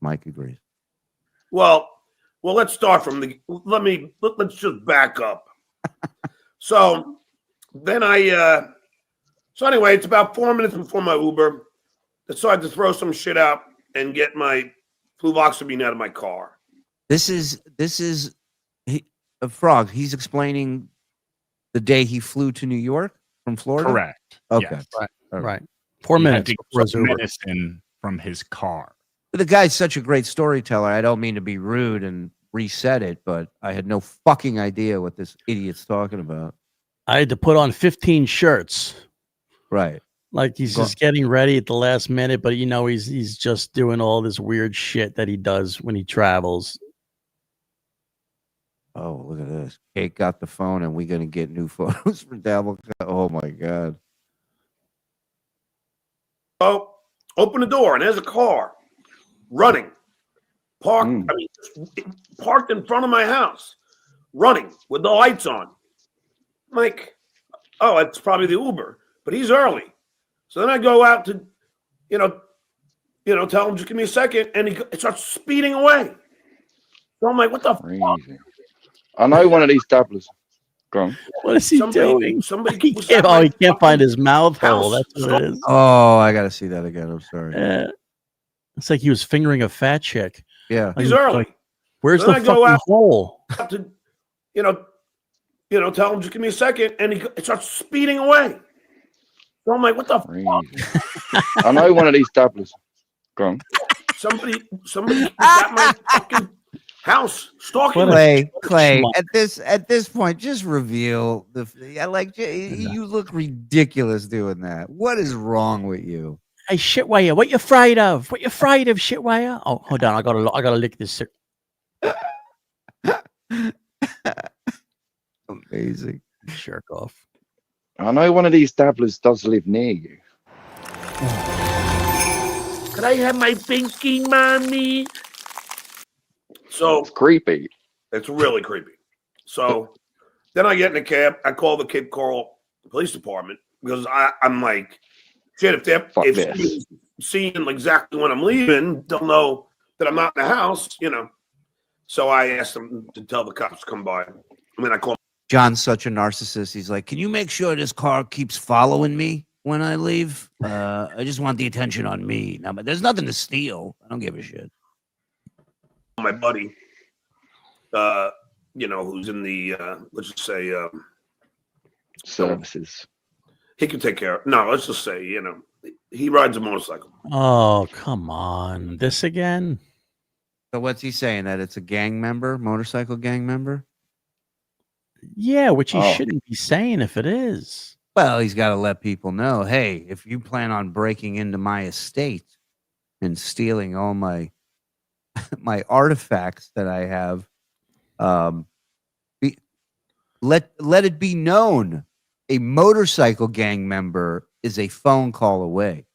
Mike agrees. Well, let's start from the. Let's just back up. So then So anyway, it's about 4 minutes before my Uber. Decided to throw some shit out and get my fluvoxamine out of my car. This is a Frog. He's explaining the day he flew to New York from Florida. Correct. Okay. Yes. Right. 4 He had minutes to before his get Uber. medicine from his car. The guy's such a great storyteller. I don't mean to be rude and reset it, but I had no fucking idea what this idiot's talking about. I had to put on 15 shirts. Right. Like he's just getting ready at the last minute, but he's just doing all this weird shit that he does when he travels. Oh, look at this. Kate got the phone and we're going to get new photos for Dabble. Oh, my God. So open the door and there's a car running, parked. Parked in front of my house, running with the lights on. I'm like, oh, it's probably the Uber, but he's early. So then I go out to, tell him just give me a second, and he starts speeding away. So I'm like, what the fuck? I know one of these dabblers. Go on. What is he doing? Somebody he can't find his mouth hole. That's what it is. Oh, I got to see that again. I'm sorry. It's like he was fingering a fat chick. Yeah. He's early. Where's the fucking hole? To, tell him just give me a second, and he starts speeding away. So I'm like, what the fuck? I know one of these dabblers. Go on. Somebody got my fucking house stalking Clay. At this point, just reveal you look ridiculous doing that. What is wrong with you? Hey, shitwire, what you afraid of? What you afraid of, shitwire? Oh, hold on, I gotta lick this. Amazing. Jerk off. I know one of these dabblers does live near you. Can I have my pinky, mommy? So it's creepy. It's really creepy. So then I get in a cab. I call the Cape Coral Police Department because I'm like, shit, if they're seeing exactly when I'm leaving, they'll know that I'm not in the house, So I asked them to tell the cops to come by. I called. John's such a narcissist. He's like, can you make sure this car keeps following me when I leave? I just want the attention on me. Now, but there's nothing to steal. I don't give a shit. My buddy, who's in the, let's just say, services. He can take care of. No, let's just say, he rides a motorcycle. Oh, come on. This again? So what's he saying? That it's a gang member, motorcycle gang member? Yeah, which he shouldn't be saying if it is. Well, he's got to let people know, hey, if you plan on breaking into my estate and stealing all my artifacts that I have, let it be known a motorcycle gang member is a phone call away.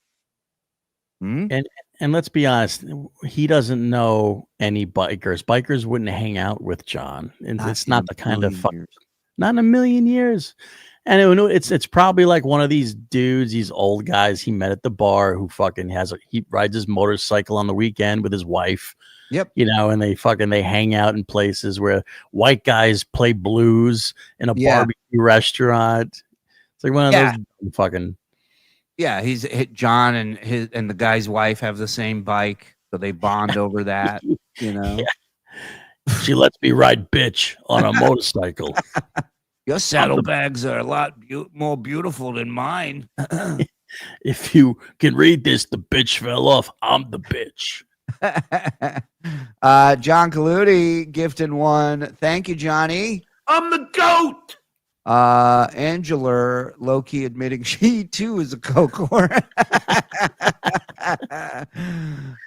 And let's be honest, he doesn't know any bikers. Bikers wouldn't hang out with John. And it's not the kind of not in a million years. And it's probably like one of these dudes, these old guys he met at the bar who fucking he rides his motorcycle on the weekend with his wife. Yep. And they hang out in places where white guys play blues in a barbecue restaurant. It's like one of those fucking. Yeah, he's hit John and the guy's wife have the same bike, so they bond over that. Yeah. She lets me ride bitch on a motorcycle. Your saddlebags are a lot more beautiful than mine. If you can read this, the bitch fell off. I'm the bitch. John Colludi gifting one. Thank you, Johnny. I'm the goat. Angela low-key admitting she too is a coke whore.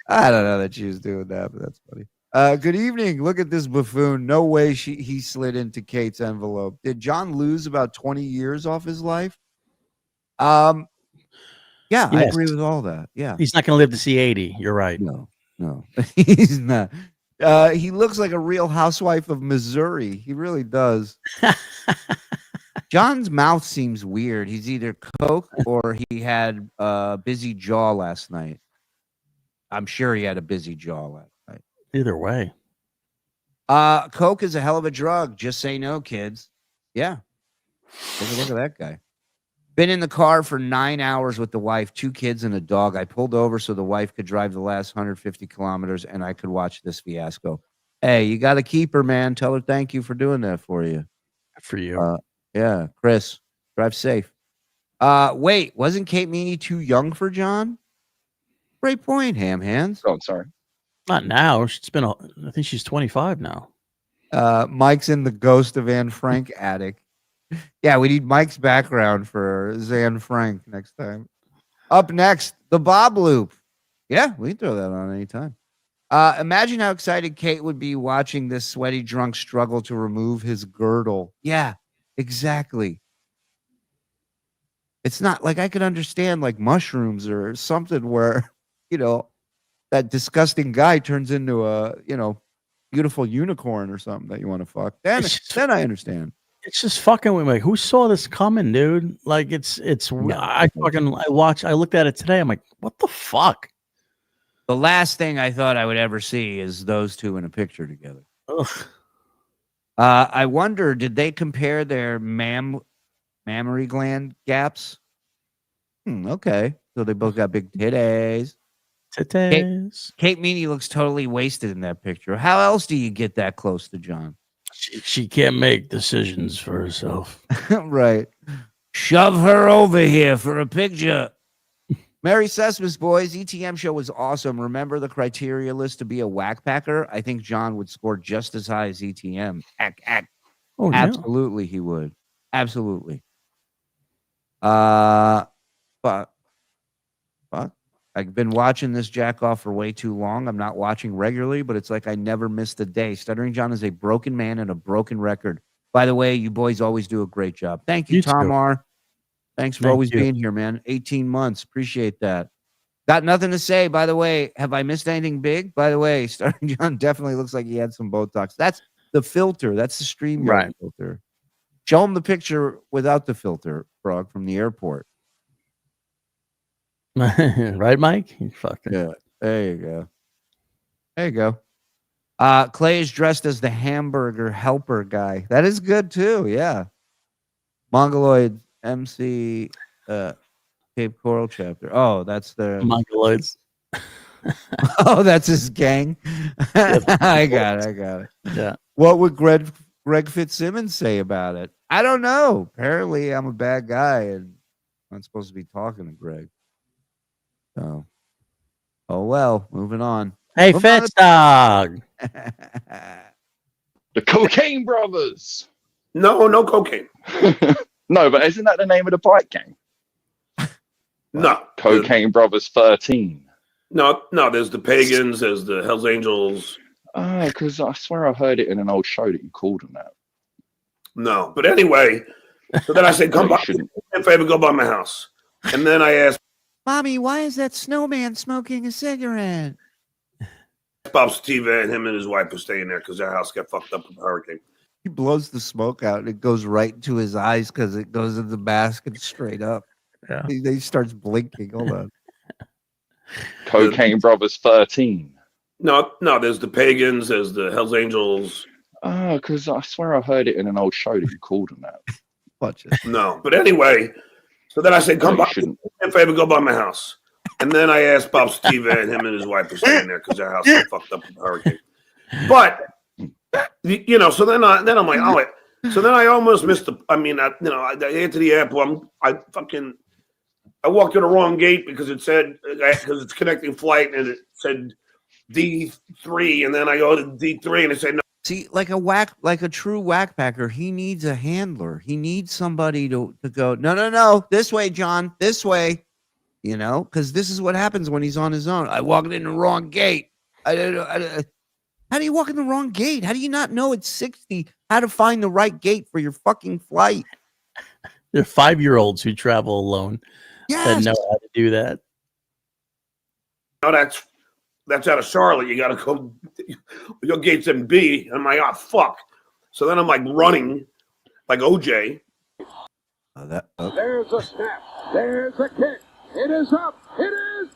I don't know that she was doing that, but that's funny. Good evening. Look at this buffoon. No way he slid into Kate's envelope. Did John lose about 20 years off his life? Yeah, yes. I agree with all that. Yeah. He's not going to live to see 80. You're right. No, he's not. He looks like a real housewife of Missouri. He really does. John's mouth seems weird. He's either coke or he had a busy jaw last night. I'm sure he had a busy jaw last Either way. Coke is a hell of a drug. Just say no, kids. Yeah. Take a look at that guy. Been in the car for 9 hours with the wife, 2 kids, and a dog. I pulled over so the wife could drive the last 150 kilometers and I could watch this fiasco. Hey, you got to keep her, man. Tell her thank you for doing that for you. For you. Yeah, Chris, drive safe. Wait, wasn't Kate Meaney too young for John? Great point, ham hands. Oh, I'm sorry. Not now. I think she's 25 now. Mike's in the Ghost of Anne Frank attic. Yeah, we need Mike's background for Zan Frank next time. Up next, the Bob Loop. Yeah, we can throw that on anytime. Imagine how excited Kate would be watching this sweaty drunk struggle to remove his girdle. Yeah, exactly. It's not like I could understand like mushrooms or something where, that disgusting guy turns into a, beautiful unicorn or something that you want to fuck. Then I understand. It's just fucking with me. Who saw this coming, dude? Like I looked at it today. I'm like, what the fuck? The last thing I thought I would ever see is those two in a picture together. Ugh. I wonder, did they compare their mammary gland gaps? Okay. So they both got big titties. Kate Meaney looks totally wasted in that picture. How else do you get that close to John? She can't make decisions for herself. Right. Shove her over here for a picture. Merry Sesmas, boys. ETM show was awesome. Remember the criteria list to be a whack packer? I think John would score just as high as ETM. Oh, absolutely, he would. Absolutely. But I've been watching this jack off for way too long. I'm not watching regularly, but it's like I never missed a day. Stuttering John is a broken man and a broken record. By the way, you boys always do a great job. Thank you, Tom R. Thanks for always being here, man. 18 months. Appreciate that. Got nothing to say. By the way, have I missed anything big? By the way, Stuttering John definitely looks like he had some Botox. That's the filter. That's the StreamYard filter. Show him the picture without the filter, Frog, from the airport. Right, Mike? Yeah. There you go. There you go. Clay is dressed as the hamburger helper guy. That is good too. Yeah. Mongoloid MC Cape Coral chapter. Oh, that's the Mongoloids. Oh, that's his gang. I got it. Yeah. What would Greg Fitzsimmons say about it? I don't know. Apparently, I'm a bad guy and I'm not supposed to be talking to Greg. So, oh well. Moving on. Hey, Fitz dog. The Cocaine Brothers. No cocaine. No, but isn't that the name of the bike gang? No. Cocaine Brothers 13. No, there's the Pagans, there's the Hells Angels. Oh, because I swear I heard it in an old show that you called them that. No, but anyway, so then I said, come by, if I ever go by my house. And then I asked, Mommy, why is that snowman smoking a cigarette? Bob Sativa and him and his wife are staying there because their house got fucked up with a hurricane. He blows the smoke out and it goes right into his eyes because it goes in the mask and straight up. Yeah. He starts blinking. Hold on. Cocaine Brothers 13. No, there's the Pagans, there's the Hells Angels. Oh, because I swear I heard it in an old show that you called them that. Watch it. No, but anyway, so then I said, come by if I ever go by my house. And then I asked Bob Sativa and him and his wife are staying there because their house got fucked up with a hurricane. But so then I'm like, oh, so then I almost missed I enter the airport. I walked to the wrong gate because it said because it's connecting flight and it said D3, and then I go to D3 and it said no. See, like a true whack packer, he needs a handler. He needs somebody to go, no, this way, John, this way. Because this is what happens when he's on his own. I walked in the wrong gate. I don't know. How do you walk in the wrong gate? How do you not know it's 60? How to find the right gate for your fucking flight? There are 5-year-olds who travel alone that know how to do that. No, that's out of Charlotte. You got to go. Your gate's in B. And I'm like, oh, fuck. So then I'm like running like OJ. There's a snap. There's a kick. It is up. It is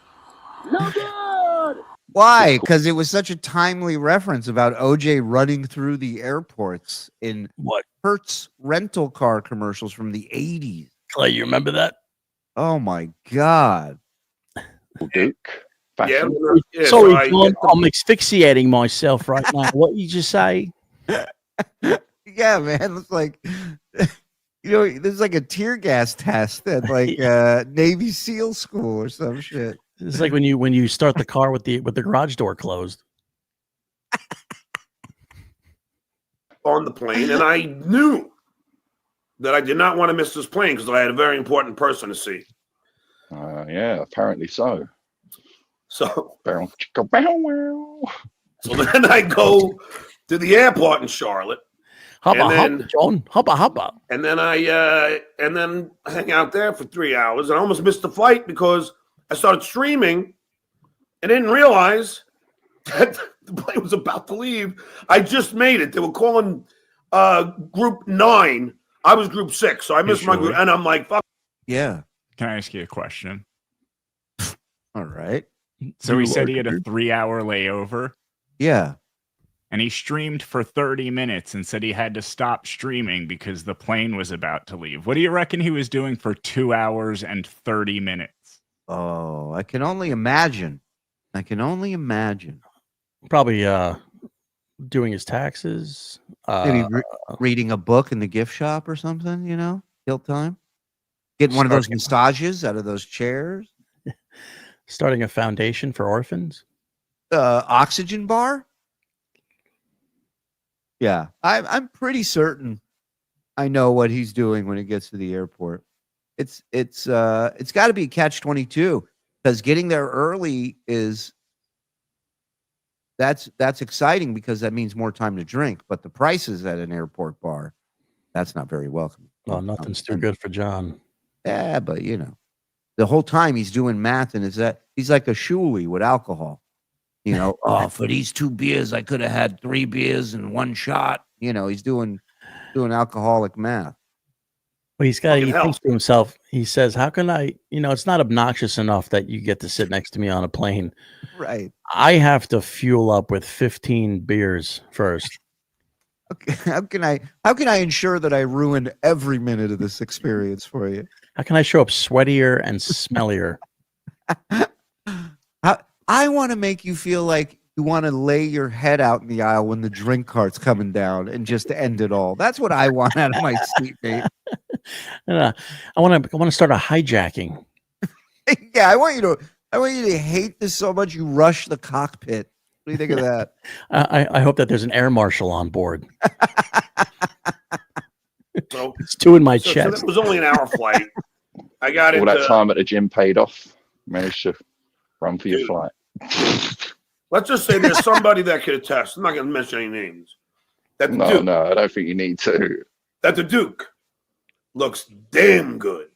no good. Why? Because it was such a timely reference about OJ running through the airports in What? Hertz rental car commercials from the 80s. Clay, you remember that? Oh my God. Duke. Yeah, Fashion. yeah, Sorry, so I John, get the- I'm asphyxiating myself right now. What you just say? Yeah, man. It's like, there's like a tear gas test at like Navy SEAL school or some shit. It's like when you start the car with the garage door closed. on the plane, and I knew that I did not want to miss this plane because I had a very important person to see. Yeah, apparently so. So Bow, chicka, bow, wow. So then I go to the airport in Charlotte, Hubba, And hubba, then- John. Hubba, hubba. and then I hang out there for 3 hours, and I almost missed the flight because I started streaming and didn't realize that the plane was about to leave. I just made it. They were calling group 9. I was group 6, so I missed my sure? group, and I'm like, fuck. Yeah. Can I ask you a question? All right. So he You said are he had a good. 3-hour layover Yeah. and he streamed for 30 minutes and said he had to stop streaming because the plane was about to leave. What do you reckon he was doing for 2 hours and 30 minutes? Oh, I can only imagine. I can only imagine. Probably doing his taxes. Maybe reading a book in the gift shop or something, kill time. Getting one of those massages out of those chairs. Starting a foundation for orphans. Oxygen bar. Yeah, I'm pretty certain I know what he's doing when he gets to the airport. It's got to be catch-22 because getting there early that's exciting because that means more time to drink. But the prices at an airport bar, that's not very welcome. Oh, nothing's too good for John. Yeah, but the whole time he's doing math, and he's like a Shuli with alcohol. Oh, for these 2 beers, I could have had 3 beers and 1 shot. He's doing alcoholic math. Well, he Fucking hell. thinks to himself, he says, how can I, it's not obnoxious enough that you get to sit next to me on a plane. Right. I have to fuel up with 15 beers first. Okay. How can I ensure that I ruin every minute of this experience for you? How can I show up sweatier and smellier? I want to make you feel like you want to lay your head out in the aisle when the drink cart's coming down and just end it all. That's what I want out of my seat, mate. I want to start a hijacking. Yeah, I want you to hate this so much you rush the cockpit. What do you think of that? I hope that there's an air marshal on board. So, It's 2 in my so chest. that was only an hour flight. I got All it. that time at the gym paid off. Managed to run for your Dude. flight. Let's just say there's somebody that could attest. I'm not going to mention any names. That the Duke, No, I don't think you need to. that the Duke looks damn good.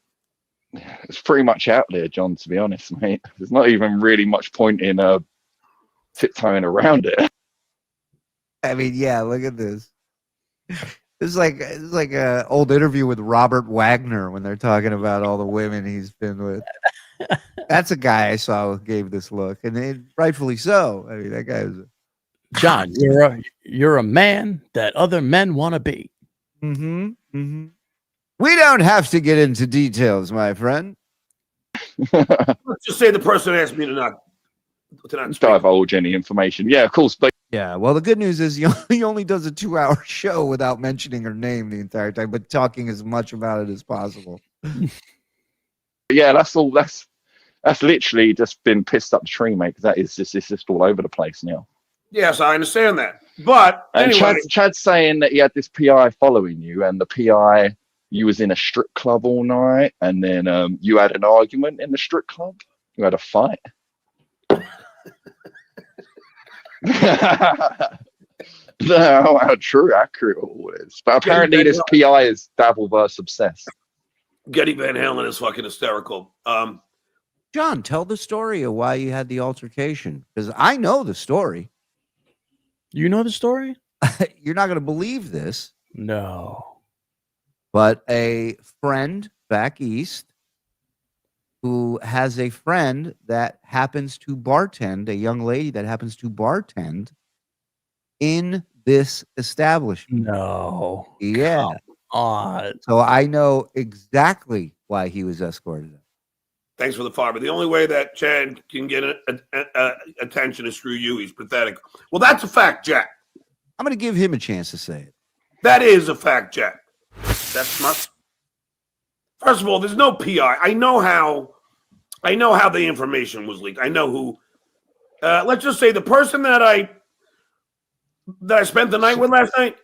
It's pretty much out there, John, to be honest, mate. There's not even really much point in tiptoeing around it. I mean, yeah, look at this. It's like a old interview with Robert Wagner when they're talking about all the women he's been with. That's a guy I saw who gave this look, and rightfully so. I mean, that guy is. John, you're a man that other men want to be. Mm-hmm. We don't have to get into details, my friend. Let's just say the person asked me to not speak. Divulge any information. Yeah, of course. But Yeah. Well, the good news is he only does a 2-hour show without mentioning her name the entire time, but talking as much about it as possible. yeah, that's all. That's literally just been pissed up the tree, mate. Because it's just all over the place now. Yes, I understand that. But And anyway, Chad's saying that he had this PI following you, and the PI, you was in a strip club all night, and then you had an argument in the strip club. You had a fight. No, how true, accurate all is. But apparently, this PI is Dabbleverse obsessed. Getty Van Halen is fucking hysterical. John, tell the story of why you had the altercation, because I know the story. You know the story? You're not going to believe this, No. but a friend back east who has a friend that happens to bartend, a young lady that happens to bartend in this establishment. No. Yeah. So I know exactly why he was escorted out. Thanks for the fire. But the only way that Chad can get attention is through you. He's pathetic. Well, that's a fact, Jack. I'm going to give him a chance to say it. That is a fact, Jack. That's not. First of all, there's no PI. I know how the information was leaked. I know who. Let's just say the person that I spent the night with last night.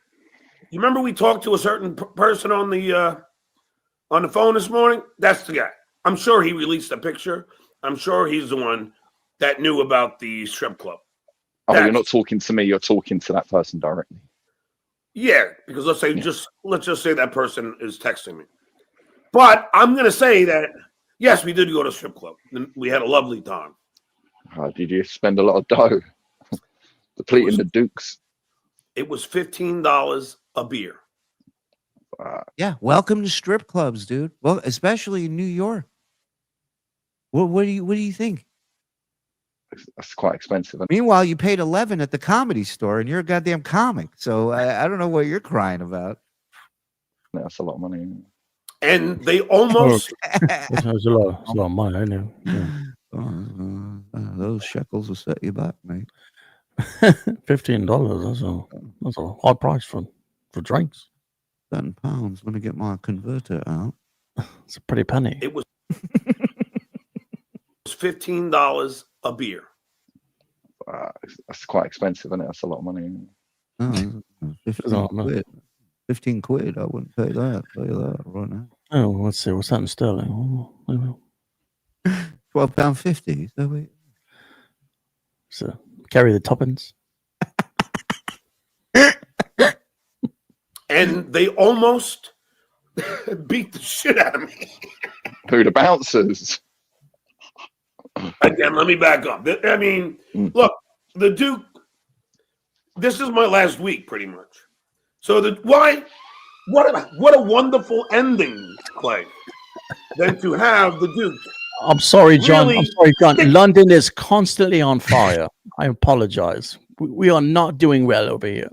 You remember we talked to a certain person on the phone this morning? That's the guy. I'm sure he released a picture. I'm sure he's the one that knew about the strip club. Oh, you're not talking to me. You're talking to that person directly. Yeah, because let's just say that person is texting me. But I'm going to say that, yes, we did go to a strip club. And we had a lovely time. Did you spend a lot of dough depleting the Dukes? It was $15 a beer. Yeah, welcome to strip clubs, dude. Well, especially in New York. What do you think? That's quite expensive. Meanwhile, you paid $11 at the Comedy Store, and you're a goddamn comic. So I don't know what you're crying about. That's a lot of money. And they almost. It's a lot of money, I know. Yeah. Those shekels will set you back, mate. $15. That's a high price for drinks. £10. Let me get my converter out. It's a pretty penny. It was $15 a beer. That's quite expensive, isn't it? That's a lot of money. Oh, 15 quid. 15 quid. I wouldn't pay that. Pay that right now. Oh, let's see. What's that in sterling? £12.50. So wait. So carry the toppings. And they almost beat the shit out of me. Who, the bouncers? Again, let me back up. I mean, look, the Duke, this is my last week, pretty much. So what a wonderful ending, Clay, than to have the Duke. I'm sorry, John. Really? I'm sorry, John. London is constantly on fire. I apologize. We are not doing well over here.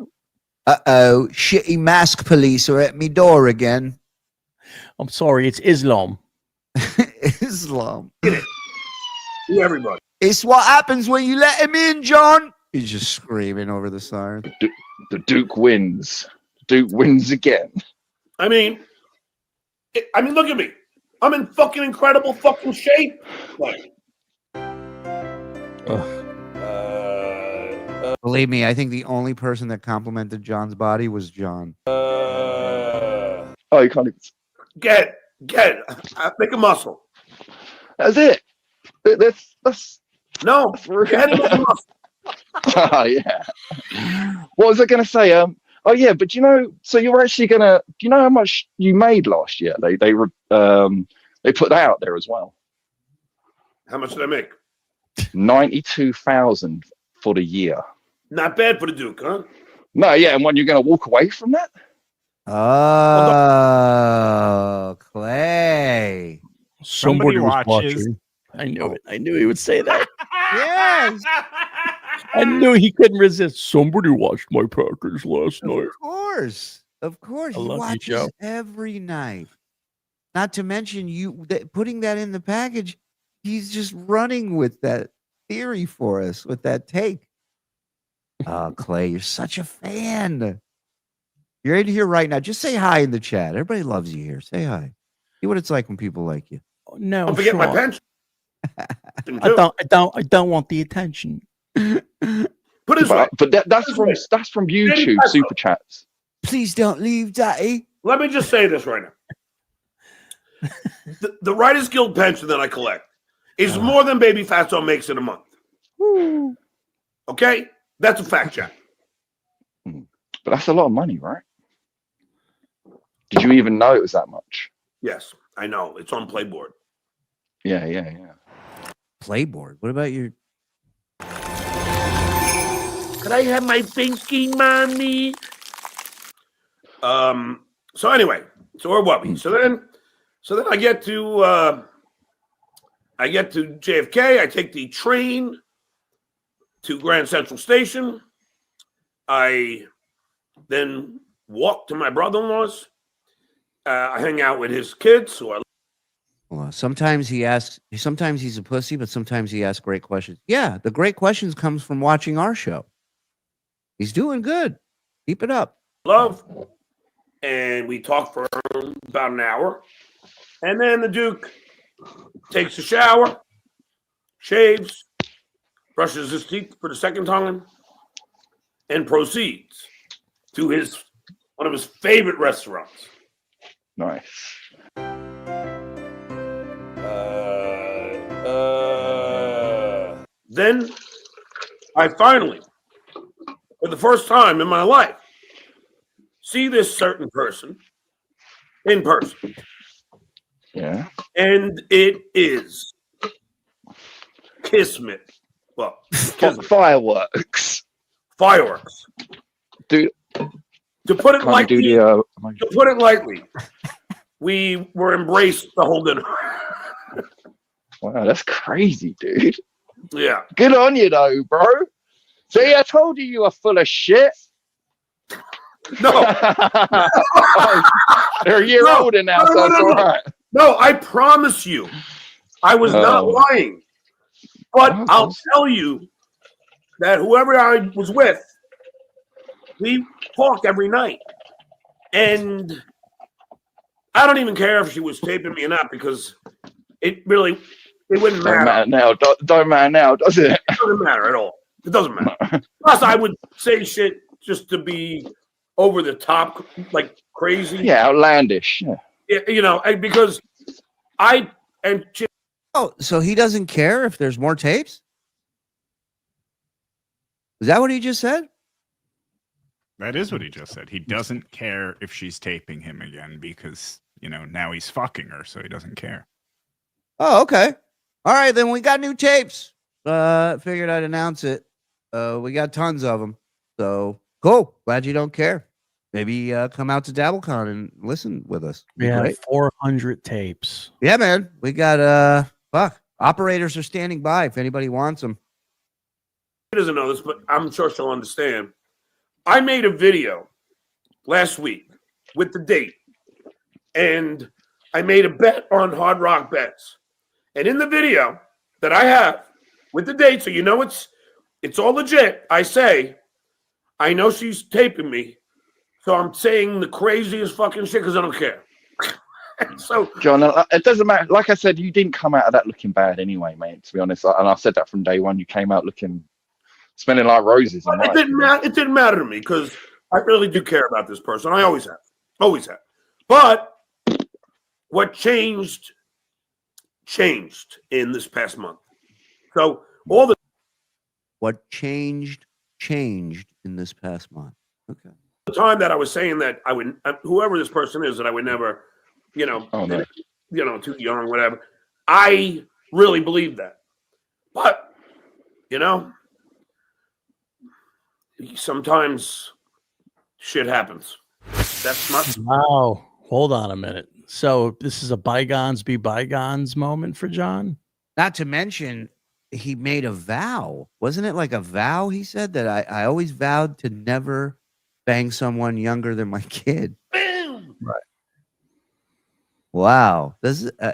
Uh-oh. Shitty mask police are at me door again. I'm sorry. It's Islam. Islam. Get it. To everybody. It's what happens when you let him in, John. He's just screaming over the siren. The Duke wins. Duke wins again. I mean, look at me. I'm in fucking incredible fucking shape. Like, believe me, I think the only person that complimented John's body was John. Oh, you can't even... Get it. Make a muscle. That's it. That's No. Get it, make a muscle. Oh, yeah. What was I going to say? Oh, yeah, but so you're actually going to, do you know how much you made last year? They put that out there as well. How much did I make? 92,000 for the year. Not bad for the Duke, huh? No, yeah, and when you're going to walk away from that? Oh, Clay. Somebody was watches. watching. I knew it. I knew he would say that. Yes. I knew he couldn't resist. Somebody watched my Packers last night. Of course. I He love you, watches Joe. every night. Not to mention putting that in the package. He's just running with that theory for us, with that take. Clay, you're such a fan. You're in here right now. Just say hi in the chat. Everybody loves you here. Say hi. See what it's like when people like you. No, Don't forget my Sean. pension. I don't want the attention. Put it this way. But that's from YouTube super chats. Please don't leave, Daddy. Let me just say this right now. The Writers Guild pension that I collect is more than Baby Fatso makes in a month. Okay? That's a fact check. But that's a lot of money, right? Did you even know it was that much? Yes, I know. It's on Playboard. Yeah. Playboard. What about your... Could I have my pinky, mommy? So anyway, so where were we? So then I get to I get to JFK. I take the train to Grand Central Station. I then walk to my brother-in-law's. I hang out with his kids. Well, sometimes he asks. Sometimes he's a pussy, but sometimes he asks great questions. Yeah, the great questions comes from watching our show. He's doing good. Keep it up. Love. And we talk for about an hour. And then the Duke takes a shower, shaves, brushes his teeth for the second time, and proceeds to one of his favorite restaurants. Nice. Then I finally, for the first time in my life, see this certain person in person. Yeah. And it is Kismet. Well, Kismet. Fireworks. Fireworks. Dude, To put it can't you do lightly, we were embraced the whole dinner. Wow, that's crazy, dude. Yeah. Good on you, though, bro. See, I told you were full of shit. No. Oh, they're a year older now, so it's all right. No, I promise you, I was not lying. But I'll tell you that whoever I was with, we talk every night. And I don't even care if she was taping me or not, because it wouldn't matter. Don't matter now, does it? It doesn't matter at all. It doesn't matter. Plus, I would say shit just to be over the top, like crazy. Yeah, outlandish. Yeah. You know, because Oh, so he doesn't care if there's more tapes? Is that what he just said? That is what he just said. He doesn't care if she's taping him again because, now he's fucking her, so he doesn't care. Oh, okay. All right, then we got new tapes. Figured I'd announce it. We got tons of them. So cool. Glad you don't care. Maybe come out to DabbleCon and listen with us. Yeah, Great. 400 tapes. Yeah, man. We got operators are standing by if anybody wants them. She doesn't know this, but I'm sure she'll understand. I made a video last week with the date, and I made a bet on Hard Rock Bets. And in the video that I have with the date, so you know it's all legit, I say, I know she's taping me, so I'm saying the craziest fucking shit because I don't care. So, John, it doesn't matter. Like I said, you didn't come out of that looking bad anyway, mate, to be honest. And I said that from day one. You came out smelling like roses. It didn't matter to me because I really do care about this person. I always have. Always have. But what changed in this past month. So What changed in this past month. Okay. The time that I was saying that I would, whoever this person is, that I would never, no. Too young, whatever. I really believe that. But, sometimes shit happens. That's not. Wow. Hold on a minute. So this is a bygones be bygones moment for John? Not to mention, he made a vow. Wasn't it like a vow? He said that I always vowed to never bang someone younger than my kid. Boom! Right. Wow.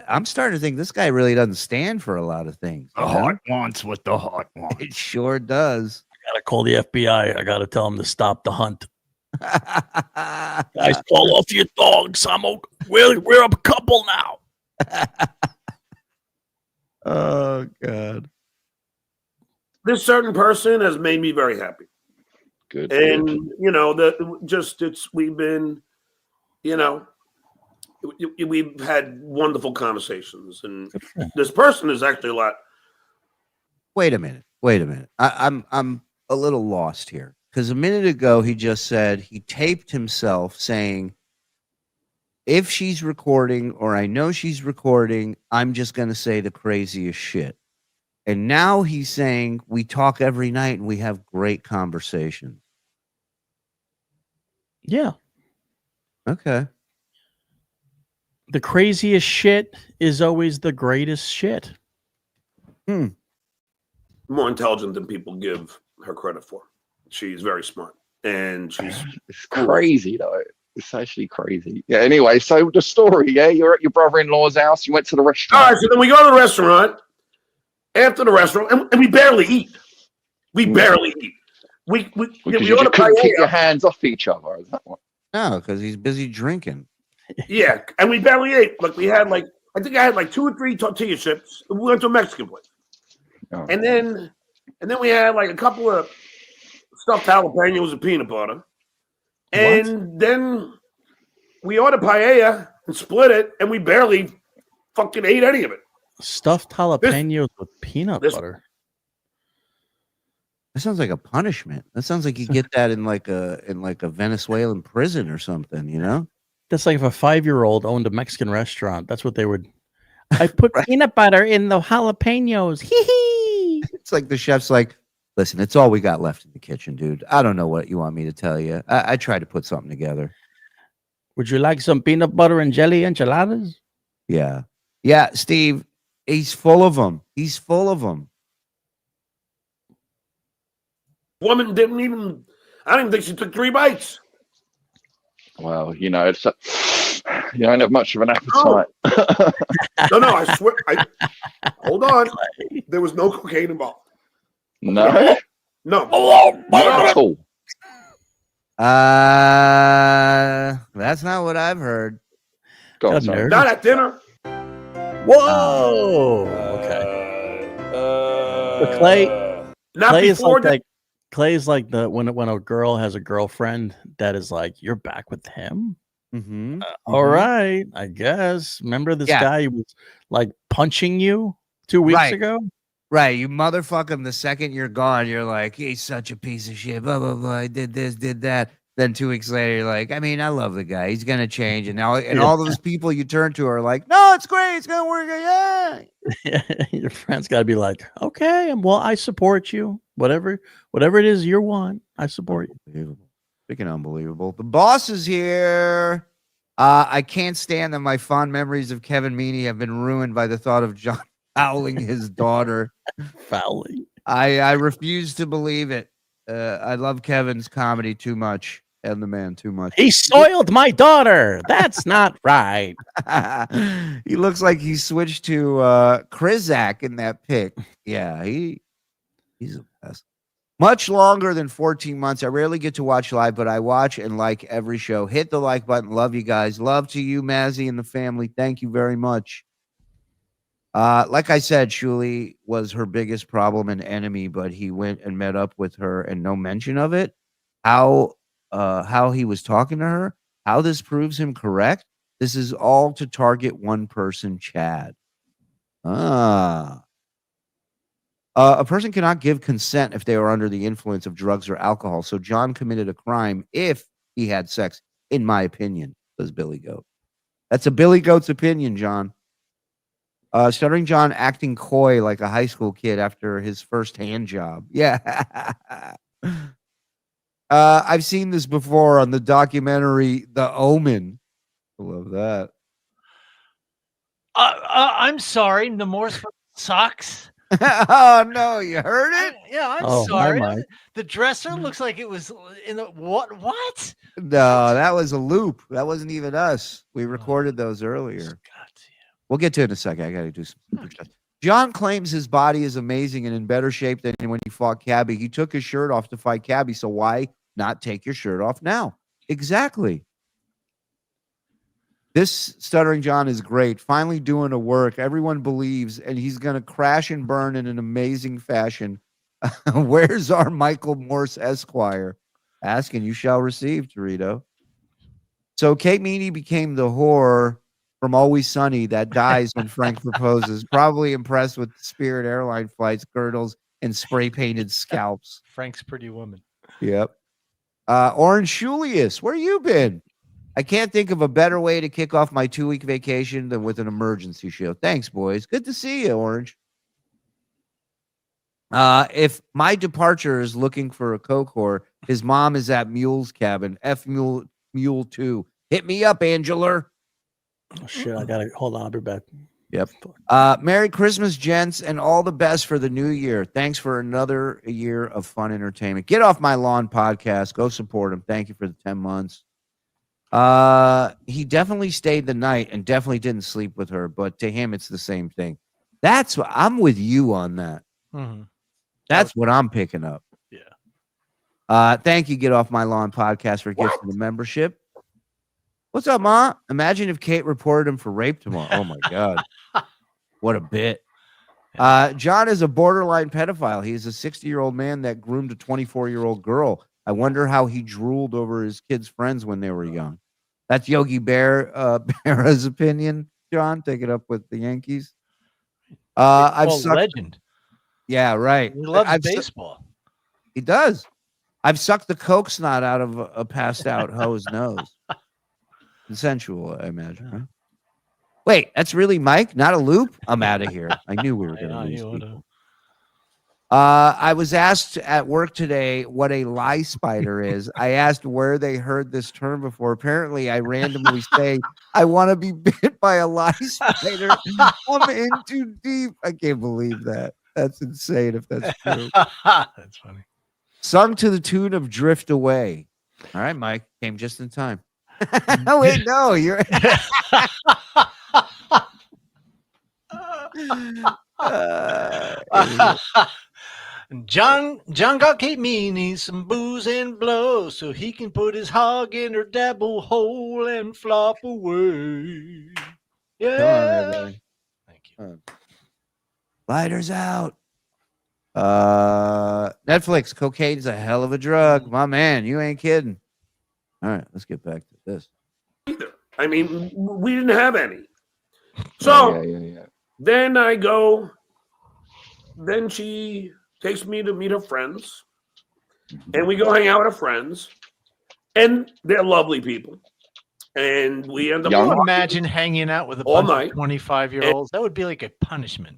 I'm starting to think this guy really doesn't stand for a lot of things. The heart wants what the heart wants. It sure does. I gotta call the FBI. I gotta tell them to stop the hunt. Guys, call off your dogs. We're a couple now. Oh God. This certain person has made me very happy. Good. And we've been, we've had wonderful conversations, and this person is actually a lot. Wait a minute. I'm a little lost here because a minute ago he just said he taped himself saying, if she's recording or I know she's recording, I'm just going to say the craziest shit. And now he's saying we talk every night and we have great conversations. Yeah. Okay. The craziest shit is always the greatest shit. More intelligent than people give her credit for. She's very smart, and she's It's crazy though. It's actually crazy. Yeah. Anyway, so the story. Yeah, you're at your brother-in-law's house. You went to the restaurant. all right. So then we go to the restaurant. After the restaurant, and we barely eat. We barely eat. We Because we you order just couldn't keep your paella. hands off each other. Is that what? No, because he's busy drinking. Yeah, and we barely ate. Like we had I think I had like 2 or 3 tortilla chips. We went to a Mexican place, Oh. and then we had like a couple of stuffed jalapenos and peanut butter, and then we ordered paella and split it, and we barely fucking ate any of it. Stuffed jalapenos with peanut butter. That sounds like a punishment. That sounds like you get that in like a Venezuelan prison or something, you know? That's like if a 5-year-old owned a Mexican restaurant. That's what they would. I put peanut butter in the jalapenos. Hee hee. It's like the chef's like, listen, it's all we got left in the kitchen, dude. I don't know what you want me to tell you. I tried to put something together. Would you like some peanut butter and jelly enchiladas? Yeah. Yeah, Steve, he's full of them. He's full of them. Woman didn't even. I don't even think she took 3 bites. Well, you know, it's you don't have much of an appetite. No, I swear. Hold on. There was no cocaine involved. No, No. not at all. That's not what I've heard. Go on, God, sorry. nerd. Not at dinner. Whoa. Okay. But Not Clay is before. like Clay's like the when a girl has a girlfriend that is like, you're back with him. Mm-hmm. All right, I guess. Remember this Yeah. guy who was like punching you 2 weeks Right. ago? Right. You motherfuck him the second you're gone. You're like, he's such a piece of shit. Blah, blah, blah. I did this, did that. Then 2 weeks later, you're like, I mean, I love the guy. He's going to change. And now, and all those people you turn to are like, no, it's great. It's going to work. Yeah. Your friend's got to be like, okay, well, I support you. Whatever it is you want, I support you. Unbelievable. Freaking unbelievable. The boss is here. I can't stand that my fond memories of Kevin Meaney have been ruined by the thought of John fouling his daughter. Fouling. I refuse to believe it. I love Kevin's comedy too much and the man too much. He soiled my daughter. That's not right. He looks like he switched to Krizak in that pic. Yeah, he's the best. Much longer than 14 months. I rarely get to watch live, but I watch and like every show. Hit the like button. Love you guys. Love to you, Mazzy, and the family. Thank you very much. Like I said, Shuli was her biggest problem and enemy, but he went and met up with her and no mention of it. How he was talking to her, how this proves him correct. This is all to target one person, Chad. A person cannot give consent if they are under the influence of drugs or alcohol. So John committed a crime if he had sex, in my opinion, says Billy Goat. That's a Billy Goat's opinion, John. Stuttering John acting coy like a high school kid after his first hand job. Yeah. I've seen this before on the documentary The Omen. I love that. I'm sorry. Nemor's sucks. Oh, no. You heard it? Yeah, I'm Oh, sorry. hi, Mike. The dresser looks like it was in the what? What? No, that was a loop. That wasn't even us. We recorded those earlier. God, We'll get to it in a second. I got to do some super stuff. John claims his body is amazing and in better shape than when he fought Cabby. He took his shirt off to fight Cabby, so why not take your shirt off now? Exactly. This Stuttering John is great. Finally doing a work. Everyone believes, and he's going to crash and burn in an amazing fashion. Where's our Michael Morse Esquire? Ask and you shall receive, Torito. So Kate Meaney became the whore from Always Sunny that dies when Frank proposes. Probably impressed with Spirit Airline flights, girdles, and spray-painted scalps. Frank's Pretty Woman. Yep. Orange Julius, where you been? I can't think of a better way to kick off my 2-week vacation than with an emergency show. Thanks, boys. Good to see you, Orange. If my departure is looking for a co-core, his mom is at Mule's cabin. F Mule 2. Hit me up, Angela. Oh, shit, I gotta hold on. I'll be back. Yep. Merry Christmas, gents, and all the best for the new year. Thanks for another year of fun entertainment. Get Off My Lawn podcast. Go support him. Thank you for the 10 months. He definitely stayed the night and definitely didn't sleep with her, but to him, it's the same thing. That's what I'm with you on that. Mm-hmm. That's what I'm picking up. Yeah. Thank you, Get Off My Lawn podcast, for gifting the membership. What's up, Ma? Imagine if Kate reported him for rape tomorrow. Oh my God. What a bit. John is a borderline pedophile. He's a 60-year-old man that groomed a 24-year-old girl. I wonder how he drooled over his kids' friends when they were young. That's Yogi Berra's opinion, John. Take it up with the Yankees. I've sucked. Legend. Yeah, right. He loves baseball. He does. I've sucked the coke snot out of a passed out hoe's nose. Consensual, I imagine. Right? Wait, that's really Mike, not a loop? I'm out of here. I knew we were going to lose people. I was asked at work today what a lie spider is. I asked where they heard this term before. Apparently, I randomly say, I want to be bit by a lie spider. I'm in too deep. I can't believe that. That's insane if that's true. That's funny. Sung to the tune of Drift Away. All right, Mike. Came just in time. Wait, no, you're... John got Kate Meaney some booze and blow so he can put his hog in her dabble hole and flop away. Yeah. On, thank you. Lighters out. Netflix, cocaine's a hell of a drug. My man, you ain't kidding. All right, let's get back to this. I mean, we didn't have any. So then I go, then she takes me to meet her friends, and we go hang out with her friends, and they're lovely people. And we end up. Can you imagine hanging out with a all bunch night. of 25-year-olds? That would be like a punishment.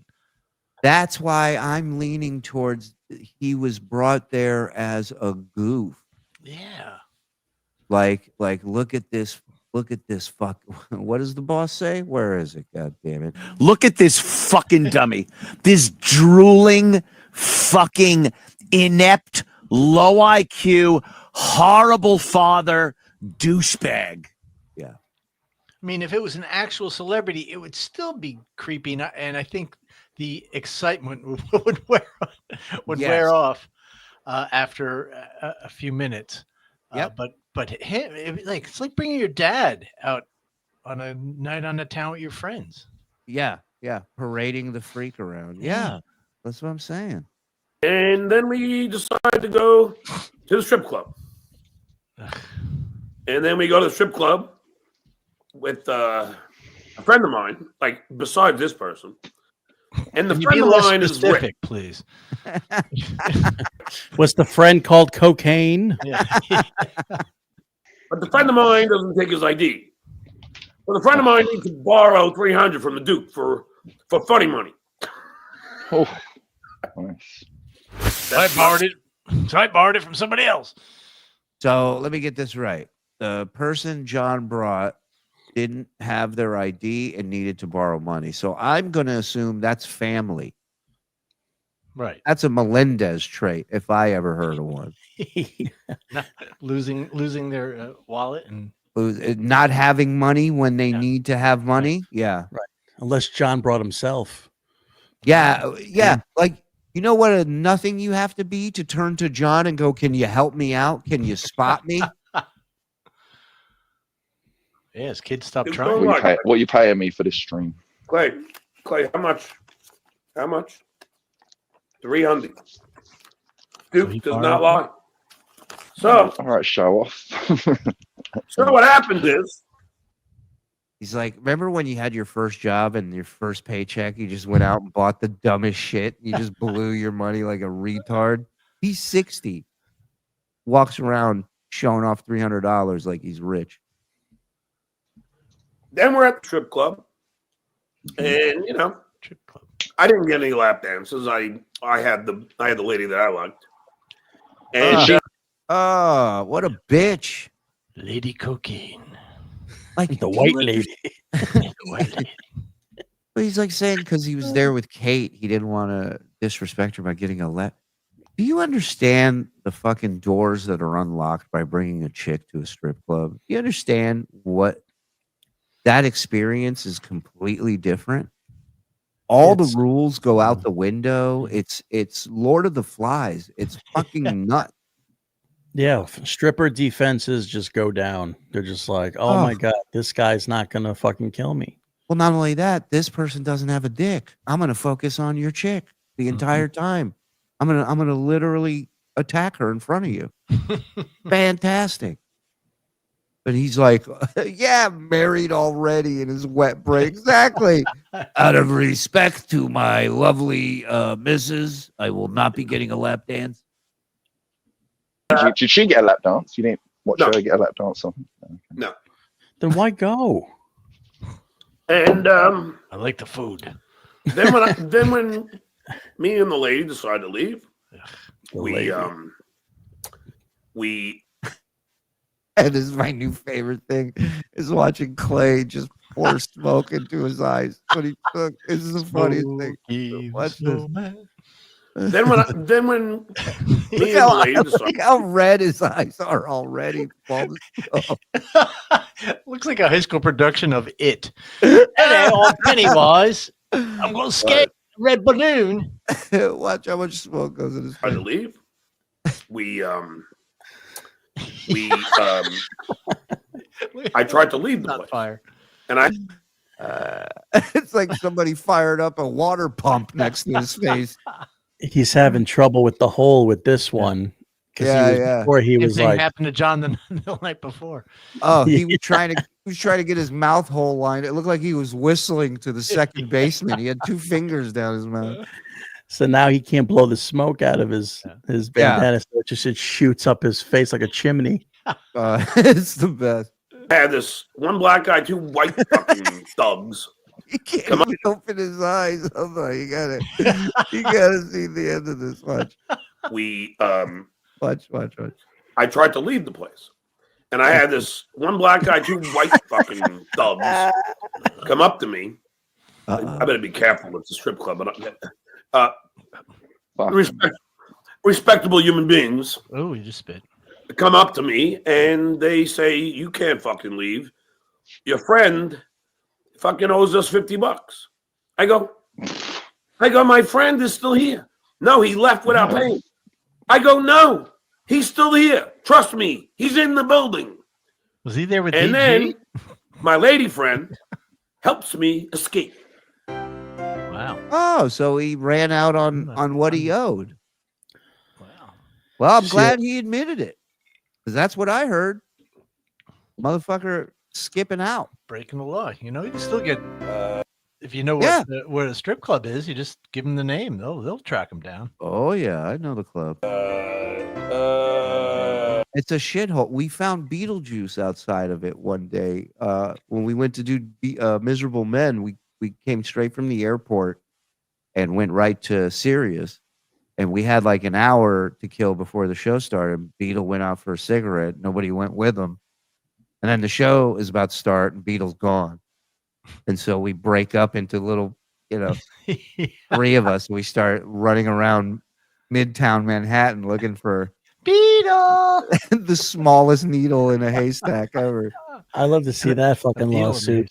That's why I'm leaning towards he was brought there as a goof. Yeah. Like, look at this fuck. What does the boss say? Where is it? God damn it. Look at this fucking dummy. This drooling, fucking inept, low IQ, horrible father, douchebag. Yeah. I mean, if it was an actual celebrity, it would still be creepy. And I think the excitement would wear off after a few minutes. Yep. But him, it's like bringing your dad out on a night on the town with your friends. Yeah. Parading the freak around. Yeah. That's what I'm saying. And then we decide to go to the strip club. And then we go to the strip club with a friend of mine, like besides this person. And the friend of mine is Rick. Please. Was the friend called Cocaine? Yeah. But the friend of mine doesn't take his ID. But the friend of mine needs to borrow $300 from the Duke for funny money. Oh, nice. So I borrowed it from somebody else. So let me get this right. The person John brought didn't have their ID and needed to borrow money. So I'm going to assume that's family. Right. That's a Melendez trait, if I ever heard of one. losing their wallet and not having money when they need to have money. Right. Yeah. Right. Unless John brought himself. Yeah. Like, you know what nothing you have to be to turn to John and go, can you help me out? Can you spot me? Yes, kids stop It's trying. What are you paying me for this stream? Clay, how much? 300. Duke does not lie. So, All right, show off. so what happens is, He's like, remember when you had your first job and your first paycheck, you just went out and bought the dumbest shit? You just blew your money like a retard. He's 60. Walks around showing off $300 like he's rich. then we're at the strip club, and Strip club. I didn't get any lap dances. I had the lady that I liked, and Oh, what a bitch. Lady Cocaine. Like The white lady. The white lady. But he's like saying because he was there with Kate, he didn't want to disrespect her by getting a lap. Do you understand the fucking doors that are unlocked by bringing a chick to a strip club? Do you understand what that experience is completely different? All the rules go out the window. It's Lord of the Flies. It's fucking nuts. Yeah, stripper defenses just go down. They're just like, oh my God, this guy's not going to fucking kill me. Well, not only that, this person doesn't have a dick. I'm going to focus on your chick the entire time. I'm gonna literally attack her in front of you. Fantastic. But he's like, yeah, married already in his wet break. Exactly. Out of respect to my lovely missus, I will not be getting a lap dance. Did she get a lap dance? You didn't watch her get a lap dance on? No. Then why go? And I like the food. then when me and the lady decided to leave, we and this is my new favorite thing is watching Clay just pour smoke into his eyes when he took. This is the funniest thing. Watch this. Then when me and the lady decided, Look how red his eyes are already. Looks like a high school production of It. Hello, I'm Pennywise. I'm going to scare a red balloon. Watch how much smoke goes in his face. to leave, I tried to leave the place, Fire. and I It's like somebody fired up a water pump next to his face. He's having trouble with the hole with this one. Before he was Same thing like, happened to John the night before. Oh, he was trying to get his mouth hole lined. It looked like he was whistling to the second baseman. He had two fingers down his mouth. so now he can't blow the smoke out of his bandana. So it shoots up his face like a chimney. It's the best. I had this one black guy, two white fucking thugs. He can't even open his eyes. Hold on, you gotta see the end of this. Watch. Watch. I tried to leave the place, and I had this one black guy, two white fucking thugs come up to me. I better be careful. It's a strip club. Respectable human beings. Oh, you just spit. Come up to me and they say, "You can't fucking leave. Your friend fucking owes us $50." I go, my friend is still here. No, he left without paying. I go, no, he's still here. Trust me, he's in the building. Was he there with And DG? then my lady friend helps me escape. Wow. Oh, so he ran out on what he owed. Wow. Well, I'm glad he admitted it, because that's what I heard. Motherfucker skipping out. Breaking the law. You know, you can still get if you know where the strip club is, you just give them the name. They'll track them down. Oh yeah, I know the club. It's a shithole. We found Beetlejuice outside of it one day. When we went to do Miserable Men, we came straight from the airport and went right to Sirius. And we had like an hour to kill before the show started. Beetle went out for a cigarette. Nobody went with him. And then the show is about to start and Beetle's gone. And so we break up into little, three of us. We start running around Midtown Manhattan looking for Beetle, the smallest needle in a haystack ever. I love to see that fucking lawsuit.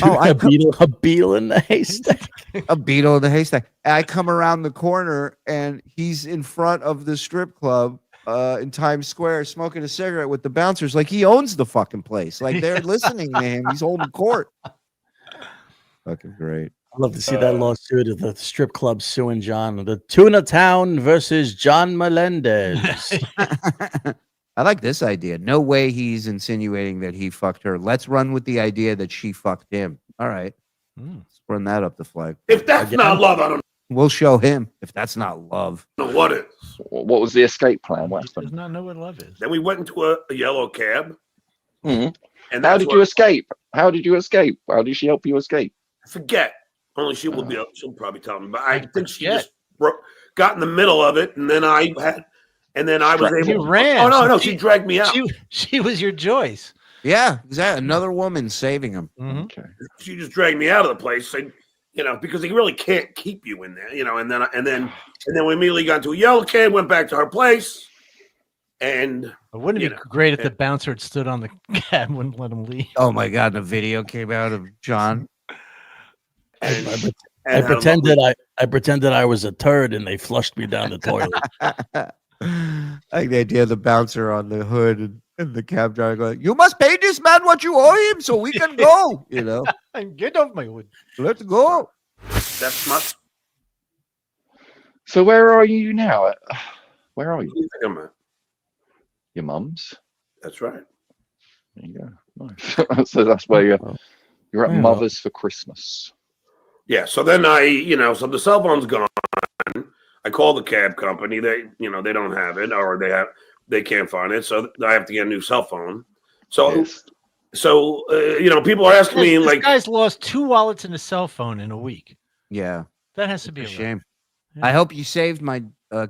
A beetle in the haystack. A beetle in the haystack. I come around the corner and he's in front of the strip club in Times Square smoking a cigarette with the bouncers. Like he owns the fucking place. Like they're listening to him. He's holding court. Fucking great. I love to see that lawsuit of the strip club suing John. The Tuna Town versus John Melendez. I like this idea. No way he's insinuating that he fucked her. Let's run with the idea that she fucked him. All right. Let's run that up the flag. If that's not love, I don't We'll show him if that's not love. know what is. What was the escape plan? What He does happened? not know what love is. Then we went into a yellow cab. Mhm. And How that's did what- you escape? How did you escape? How did she help you escape? I forget. Only she will be. She'll probably tell me. But I think she forget. just got in the middle of it, and then I was able. You ran. Oh no, she dragged me out. She was your Joyce. Yeah, exactly. Another woman saving him. Mm-hmm. Okay. She just dragged me out of the place. because he really can't keep you in there, and then we immediately got into a yellow cab, went back to her place, and wouldn't it be great if the bouncer had stood on the cab and wouldn't let him leave? Oh my God, the video came out of John. I pretended I was a turd and they flushed me down the toilet. I like the idea of the bouncer on the hood and the cab driver going, "You must pay this man what you owe him so we can go." Get off my hood. Let's go. That's smart. So where are you now? Where are What you? do you think I'm at? Your mum's? That's right. There you go. Nice. So that's where you're at mother's for Christmas. Yeah. So then so the cell phone's gone. I call the cab company. They don't have it, or they can't find it. So I have to get a new cell phone. So, Yes. People are asking me This guy's lost 2 wallets and a cell phone in a week. Yeah, That has to be a a shame. Yeah. I hope you saved my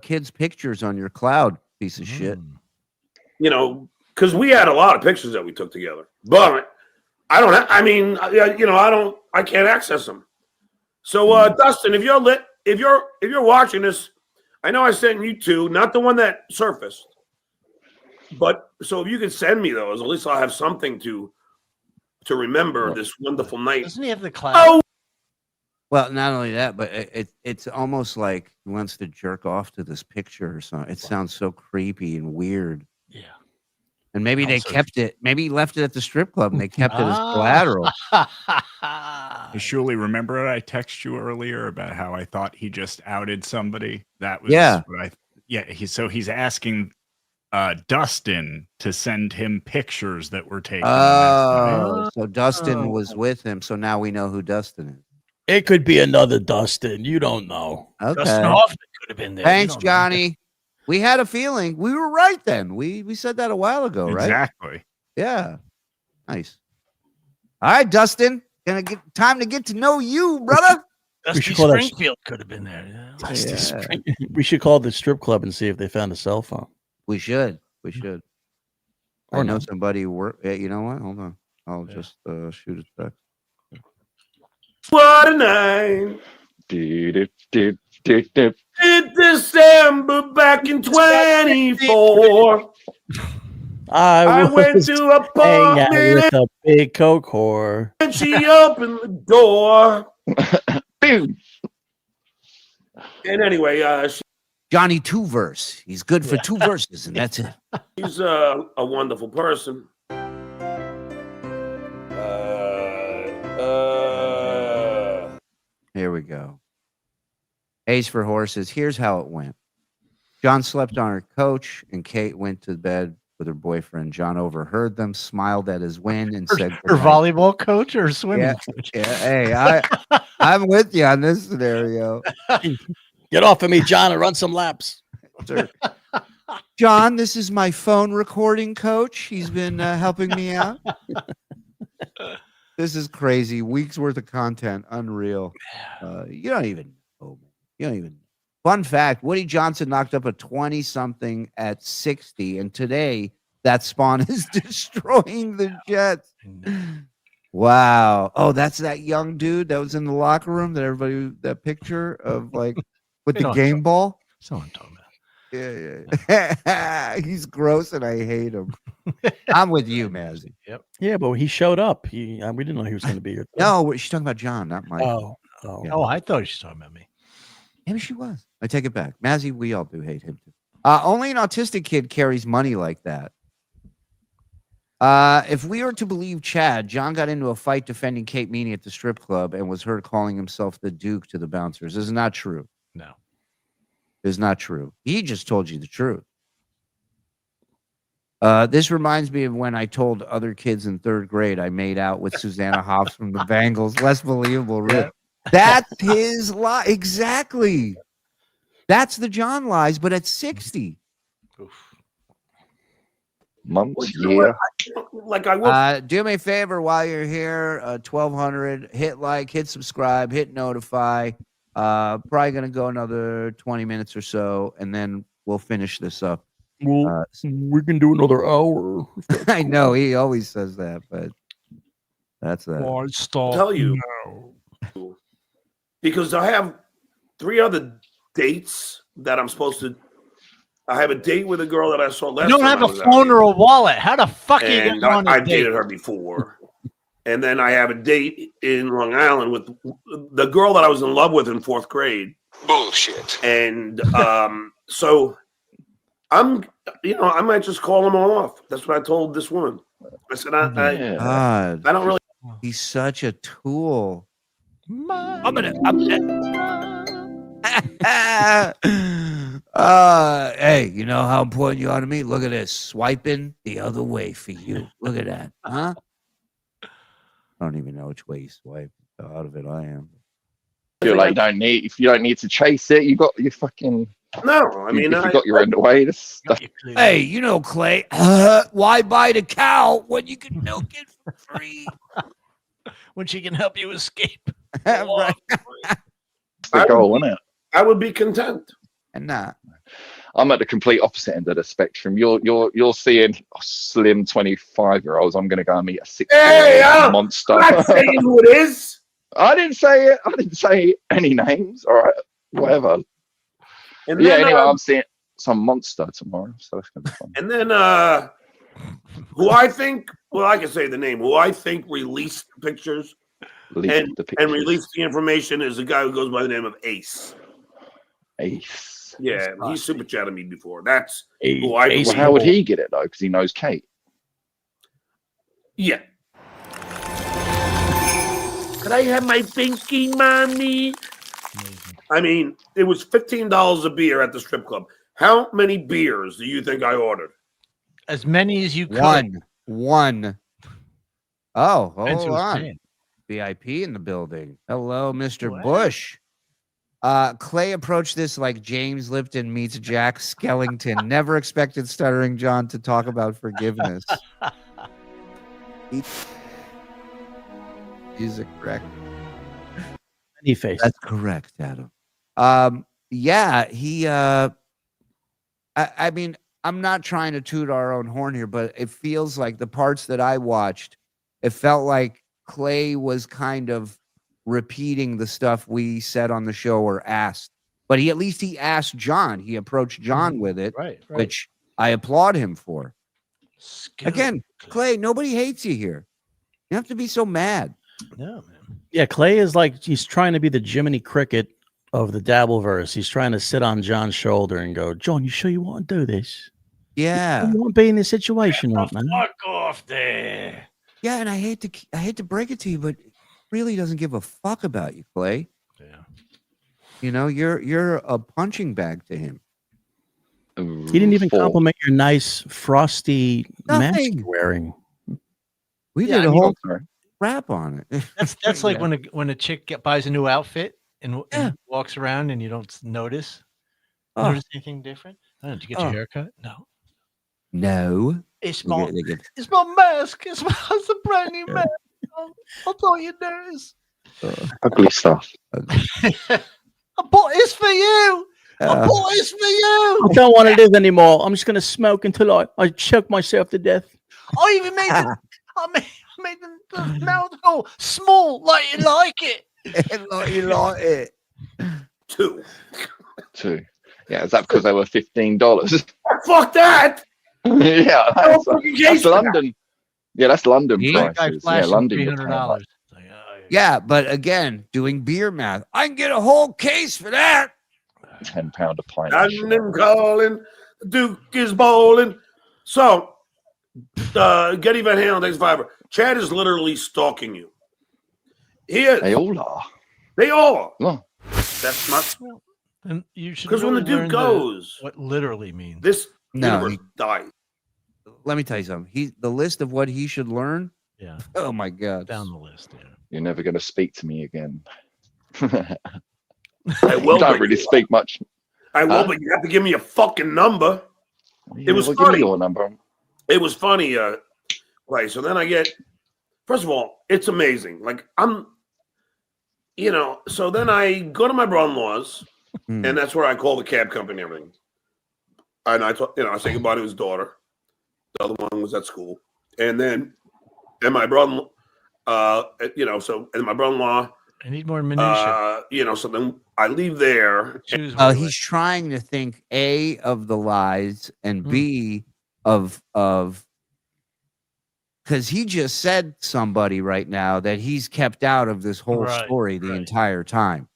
kids' pictures on your cloud, piece of shit. Because we had a lot of pictures that we took together, but I don't. I can't access them. So, Dustin, if you're watching this, I know I sent you 2, not the one that surfaced, but so if you could send me those, at least I'll have something to remember this wonderful night. Doesn't he have the cloud? Oh, Well, not only that, but it's almost like he wants to jerk off to this picture or something. It sounds so creepy and weird. Yeah. And maybe they Also- kept it. Maybe he left it at the strip club and they kept it as collateral. Hey, Shuli, remember I texted you earlier about how I thought he just outed somebody? That was what he's asking Dustin to send him pictures that were taken. Oh, so Dustin was with him. So now we know who Dustin is. It could be another Dustin. You don't know. Okay. Dustin Hoffman could have been there. Thanks, Johnny. We had a feeling. We were right then. We said that a while ago, right? Exactly. Yeah. Nice. All right, Dustin. Time to get to know you, brother. Dusty should call that- Springfield could have been there. Yeah. We should call the strip club and see if they found a cell phone. We should. I Or know no. somebody who work. You know what? Hold on. I'll just shoot it back. what a night! In December back in 24, I went was to a hang out party with a big coke whore. and she opened the door. Boom. And anyway, Johnny 2 verse. He's good for 2 verses, and that's it. she's a wonderful person. Here we go. A's for horses. Here's how it went. John slept on her couch, and Kate went to bed with her boyfriend. John overheard them, smiled at his win, and said, Her goodnight. volleyball coach or swimming Yeah. coach? Yeah, hey, I'm with you on this scenario. Get off of me, John, and run some laps. Sir. John, this is my phone recording coach. He's been helping me out. This is crazy. Weeks worth of content. Unreal. You don't even know. You don't even. Fun fact, Woody Johnson knocked up a 20-something at 60, and today that spawn is destroying the Jets. Wow. Oh, that's that young dude that was in the locker room that picture of like with the game ball. Someone talking about. Yeah. He's gross and I hate him. I'm with you, Mazzy. Yep. Yeah, but he showed up. We didn't know he was going to be here. No, she's talking about John, not Mike. Oh. Oh, I thought she was talking about me. Maybe she was. I take it back. Mazzy, we all do hate him too. Only an autistic kid carries money like that. If we were to believe Chad, John got into a fight defending Kate Meaney at the strip club and was heard calling himself the Duke to the bouncers. This is not true. No. It's not true. He just told you the truth. This reminds me of when I told other kids in 3rd grade I made out with Susanna Hoffs from the Bangles. Less believable, really. That's his lie. Exactly. That's the John lies, but at 60. Months, You know what? yeah. Like I will. Do me a favor while you're here, 1200, hit like, hit subscribe, hit notify. Probably going to go another 20 minutes or so, and then we'll finish this up. Well, we can do another hour. I know he always says that, but that's that. I'll tell you. because I have 3 other dates that I'm supposed to. I have a date with a girl that I saw last. You don't time have I a was out phone here. or a wallet. How the fuck are you And getting on a I've date? dated her before. And then I have a date in Long Island with the girl that I was in love with in 4th grade. Bullshit. And so I might just call them all off. That's what I told this woman. I said, I God, don't really. he's such a tool. Hey, you know how important you are to me? Look at this. Swiping the other way for you. Look at that. Huh? I don't even know which way you swipe. How out of it I am. You're like, if you don't need to chase it, you got your fucking. No, I mean, if you got your underway, that's Hey, you know, Clay, why buy the cow when you can milk it for free? When she can help you escape. Right. the goal, isn't it? I would be content. And not. I'm at the complete opposite end of the spectrum. You're seeing slim 25-year-olds. I'm going to go and meet a 60-year-old monster. I'm not saying who it is. I didn't say it. I didn't say any names. All right, whatever. And Yeah. then, Anyway, I'm seeing some monster tomorrow, so that's going to be fun. And then, who I think, well, I can say the name. Who I think released the pictures and released the information is a guy who goes by the name of Ace. Ace. Yeah, he's super chatted me before. That's Ace. who I. Well, how would he get it though? Because he knows Kate. Yeah. Could I have my pinky, mommy? I mean, it was $15 a beer at the strip club. How many beers do you think I ordered? As many as you could. One. Oh, Depends hold who's on. paying. VIP in the building. Hello, Mr. Wow. Bush. Clay approached this like James Lipton meets Jack Skellington. Never expected Stuttering John to talk about forgiveness. Is it correct? Any face. That's correct, Adam. Yeah, he I mean, I'm not trying to toot our own horn here, but it feels like the parts that I watched, it felt like Clay was kind of repeating the stuff we said on the show or asked. But he asked John. He approached John with it, Right. which I applaud him for. Skill. Again, Clay, nobody hates you here. You have to be so mad. No, man. Yeah, Clay is like he's trying to be the Jiminy Cricket of the Dabbleverse. He's trying to sit on John's shoulder and go, John, you sure you want to do this? Yeah. You want to be in this situation, right, man? Fuck off there. Yeah, and I hate to break it to you, but really doesn't give a fuck about you, Clay. Yeah. You know, you're a punching bag to him. He didn't even compliment your nice frosty mask Nothing. you're wearing. We Yeah, did I a mean, whole rap on it. That's like Yeah. when a chick buys a new outfit and Yeah. walks around and you don't notice. Oh. Notice anything different? Oh, did you get your hair cut? No. No. It's They my get- they get- it's my mask. It's a brand new mask. I'll tell you this. Ugly stuff. I bought this for you. I Uh, bought this for you. I don't want to live anymore. I'm just going to smoke until I choke myself to death. I even made the the mouth hole small, like you like it. you like it. Two. Yeah, is that because they were $15? Fuck that. Yeah, Oh, fucking that's case London. Yeah, that's London Yeah. prices. Yeah, London. you're paying like- $300. Yeah, but again, doing beer math, I can get a whole case for that. £10 a pint. of shit. London calling. The Duke is bowling. So, Getty Van Halen, thanks $5. Chad is literally stalking you. He is. They all are. They all are. Oh. That's not And you should because when the really dude learn goes, what literally means. this No, universe dies. let me tell you something. The list of what he should learn. Yeah, Oh my God. down the list. Yeah. You're never going to speak to me again. I You will, don't but really speak much. I will, Huh? but you have to give me a fucking number. Yeah, was well, give funny. me your number. It was funny, right? So then I get, first of all, it's amazing. Like so then I go to my brother-in-law's, Hmm. and that's where I call the cab company and everything. And I say goodbye to his daughter. The other one was at school, and my brother, and my brother-in-law I need more minutia. So then I leave there. He's trying to think A, of the lies, and B, of because he just said somebody right now that he's kept out of this whole story the entire time.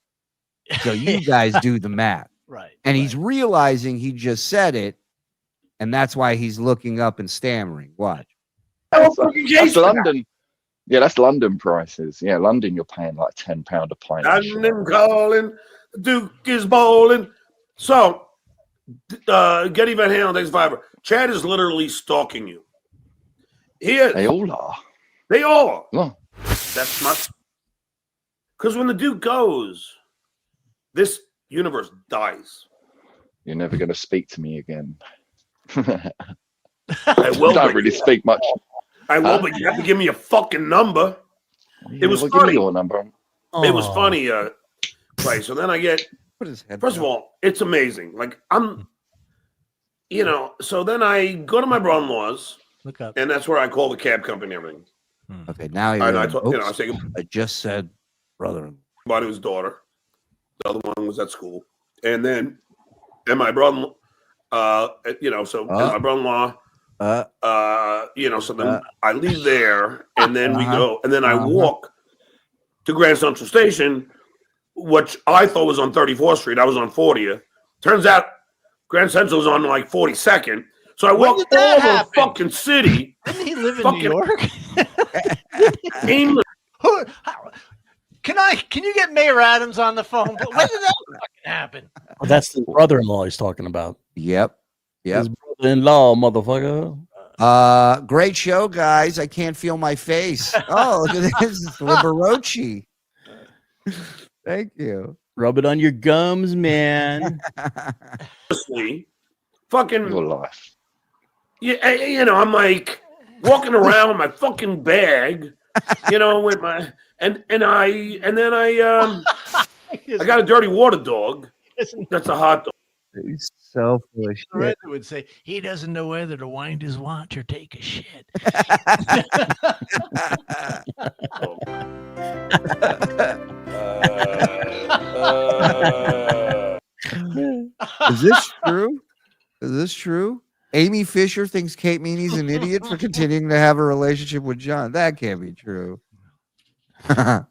So you guys do the math. Right. And he's realizing he just said it, and that's why he's looking up and stammering. Watch. That's London. Yeah, that's London prices. Yeah, London, you're paying like £10 a pint. London calling, the Duke is bowling. So, Getty Van Halen, thanks Fiverr. Chad is literally stalking you. He is. They all are. They all are. Oh. That's not. Because when the Duke goes, this universe dies. You're never going to speak to me again. I will. Don't really speak much. I will, but you have to give me a fucking number. Yeah, it was well, funny. Give me your number. It was funny, Clay. So then I get. First of all, it's amazing. Like I'm, So then I go to my brother-in-law's. Look up. And that's where I call the cab company and everything. Okay, now I just said brother-in-law. About his daughter. The other one was at school, and my brother, my brother-in-law. So then I leave there, and then we go, and then I walk to Grand Central Station, which I thought was on 34th Street. I was on 40th. Turns out Grand Central is on like 42nd. So I walked all over the fucking city. Didn't he live in New York? Aimless. Can you get Mayor Adams on the phone? When did that fucking happen? Well, that's the brother-in-law he's talking about. Yep. His brother-in-law, motherfucker. Great show, guys. I can't feel my face. Oh, look at this. It's Liberace. Thank you. Rub it on your gums, man. Fucking your life. Yeah, I'm like walking around with my fucking bag, with my and then I got a dirty water dog. That's a hot dog. He's so full of shit. Would say he doesn't know whether to wind his watch or take a shit. Is this true? Is this true? Amy Fisher thinks Kate Meaney's an idiot for continuing to have a relationship with John. That can't be true. And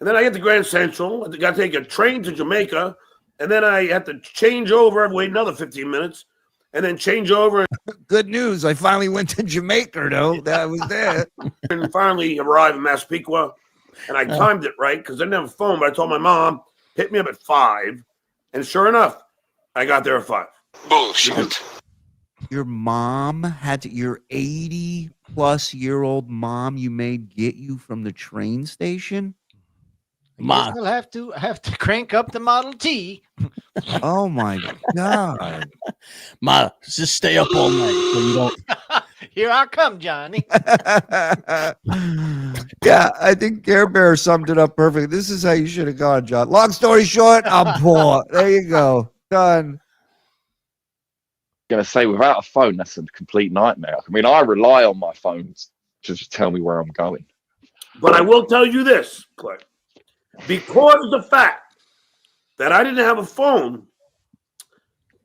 then I get to Grand Central. I got to take a train to Jamaica. And then I had to change over, wait another 15 minutes, and then change over. Good news. I finally went to Jamaica, though. That was there. And finally arrived in Massapequa. And I timed it right because I didn't have a phone, but I told my mom, hit me up at 5. And sure enough, I got there at 5. Bullshit. Your mom had to, your 80-plus-year-old mom you made get you from the train station? I'll have to crank up the Model T. Oh my God. Ma, just stay up all night so you don't. Here I come, Johnny. Yeah, I think Care Bear summed it up perfect. This is how you should have gone, John. Long story short, I'm poor. There you go. Done. Going to say, without a phone, that's a complete nightmare. I mean, I rely on my phones to just tell me where I'm going. But I will tell you this, Clay. Because of the fact that I didn't have a phone,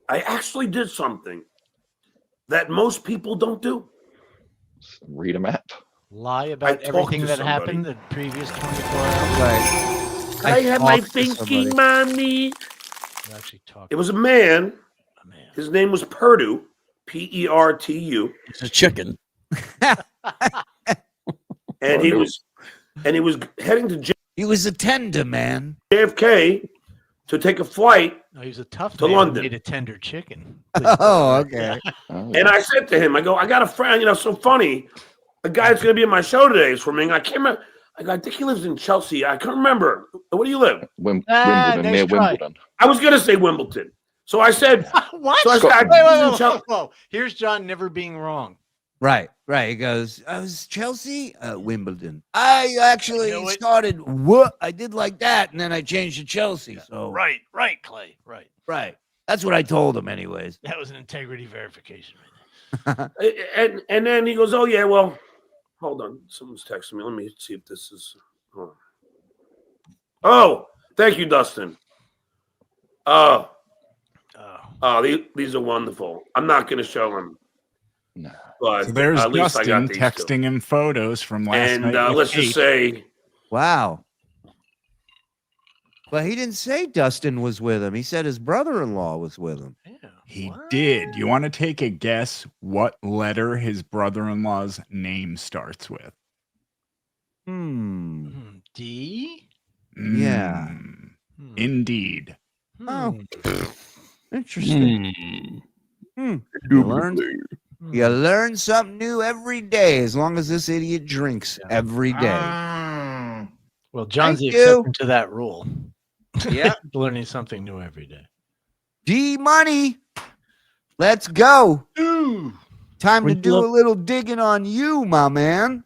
I actually did something that most people don't do. Read a map. Lie about everything that happened the previous 24 hours. Right. I had my thinking, mommy. It was a man. His name was Perdu, Pertu. It's a chicken. And he was heading to He was a tender man. JFK to take a flight. No, he was a tough to man. London. He made a tender chicken. Oh, okay. And I said to him, I got a friend, so funny. The guy that's going to be in my show today is from me. I can't remember. I think he lives in Chelsea. I can't remember. Where do you live? Wimbledon, near Wimbledon. I was going to say Wimbledon. So I said, what? So I said, whoa. Here's John never being wrong. Right. He goes, I was Chelsea, Wimbledon. I actually started what I did like that, and then I changed to Chelsea. So right, Clay. Right. That's what I told him, anyways. That was an integrity verification. and then he goes, oh yeah, well, hold on. Someone's texting me. Let me see if this is. Oh, thank you, Dustin. These are wonderful. I'm not going to show them. No. But So there's at least I Dustin got these texting him photos from last and night. let's just say, wow. But he didn't say Dustin was with him. He said his brother-in-law was with him. Yeah. He did. You want to take a guess what letter his brother-in-law's name starts with? D? Yeah. Indeed. Oh, interesting. You learn something new every day, as long as this idiot drinks every day. Well, John's the Thank you. exception to that rule. Yeah. Learning something new every day. D Money. Let's go. Time to Wouldn't you do a love- little digging on you, my man.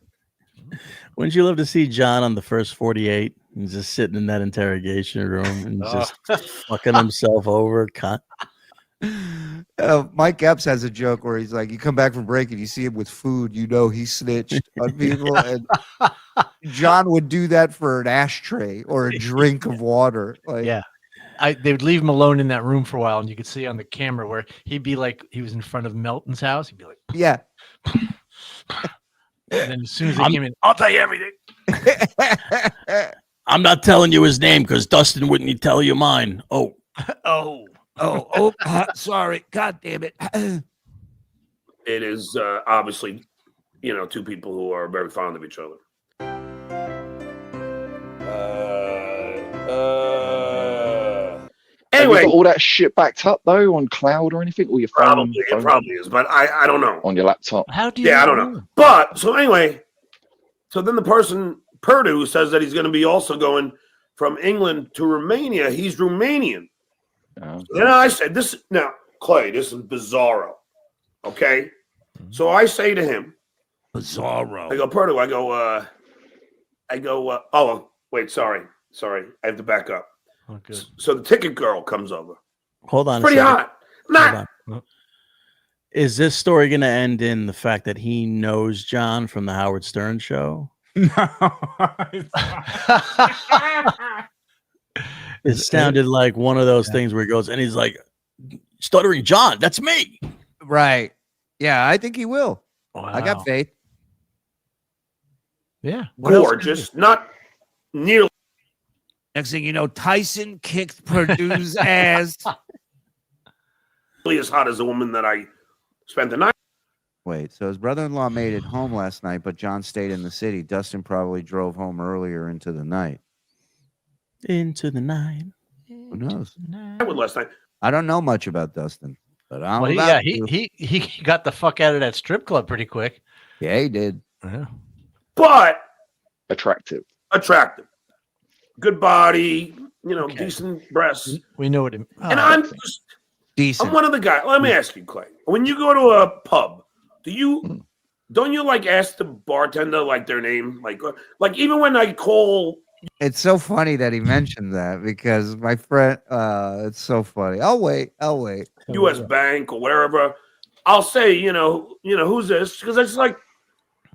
Wouldn't you love to see John on the first 48? He's just sitting in that interrogation room and just fucking himself over. Mike Epps has a joke where he's like, you come back from break and you see him with food, you know he snitched on people. And John would do that for an ashtray or a drink of water. Like, Yeah. They would leave him alone in that room for a while, and you could see on the camera where he'd be like, he was in front of Melton's house. He'd be like, yeah. and then as soon as they came in, I'll tell you everything. I'm not telling you his name because Dustin wouldn't tell you mine. Oh, Sorry. God damn it. it is obviously, two people who are very fond of each other. Have you Anyway, got all that shit backed up though on cloud or anything, or your phone? it probably is, but I don't know. On your laptop. How do you? Yeah, I don't know. But so anyway, so then the person Purdue says that he's going to be also going from England to Romania. He's Romanian. Then I said, Clay, this is bizarro. Okay. So I say to him, Bizarro. I go, Purdue, oh, wait, sorry. I have to back up. Oh, good. So the ticket girl comes over. hold on. Pretty a second. hot. Hold on. Is this story going to end in the fact that he knows John from the Howard Stern show? It sounded like one of those things where he goes and he's like, Stuttering John, that's me. Right. Yeah, I think he will. Wow. I got faith. Yeah. What else could Gorgeous. Not nearly. Next thing you know, Tyson kicked Purdue's ass. As hot as the woman that I spent the night. Wait, so his brother-in-law made it home last night, but John stayed in the city. Dustin probably drove home earlier into the night. Into the night. Who knows? With last night. I don't know much about Dustin, but I'm Well, about he got the fuck out of that strip club pretty quick. Yeah, he did. Yeah. But Attractive. good body, decent breasts. We know what it And I'm just, Decent. I'm one of the guys. Let me ask you, Clay. When you go to a pub, don't you like ask the bartender like their name? Like even when I call. It's so funny that he mentioned that because my friend, it's so funny. I'll wait. U.S. Bank or wherever, I'll say, who's this? Because it's like,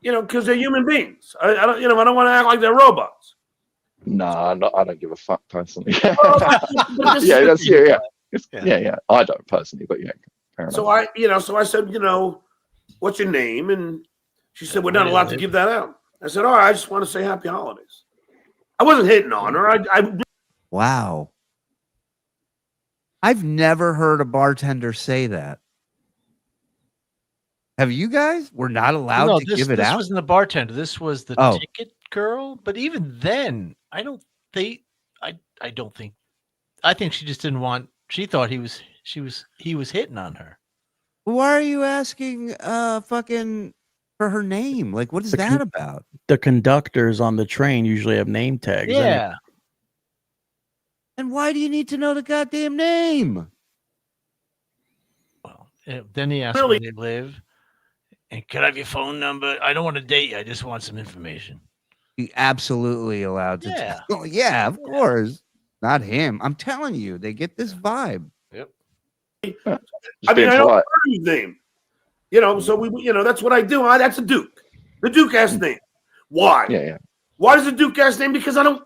because they're human beings. I don't want to act like they're robots. Nah, I don't give a fuck personally. But Yeah, that's yeah. Yeah. I don't personally, but yeah. Fair enough. So I said, what's your name? And she said, we're not allowed to give that out. I said, all right, I just want to say happy holidays. I wasn't hitting on her. I Wow. I've never heard a bartender say that. Have you guys? We're not allowed to give it this out? wasn't the bartender. This was the Oh. ticket girl. But even then, I think she just didn't want. She thought he was hitting on her. Why are you asking fucking for her name? Like, what is that about? The conductors on the train usually have name tags. in it. Yeah. And why do you need to know the goddamn name? Well, then he asked Really? where they live. And could I have your phone number? I don't want to date you. I just want some information. Be absolutely allowed to. Yeah. Oh, yeah, of course. Not him. I'm telling you, they get this vibe. Just I being don't know polite. his name. So we, that's what I do. That's a Duke. The Duke ass name. Why? Yeah. Why does the Duke ass name? Because I don't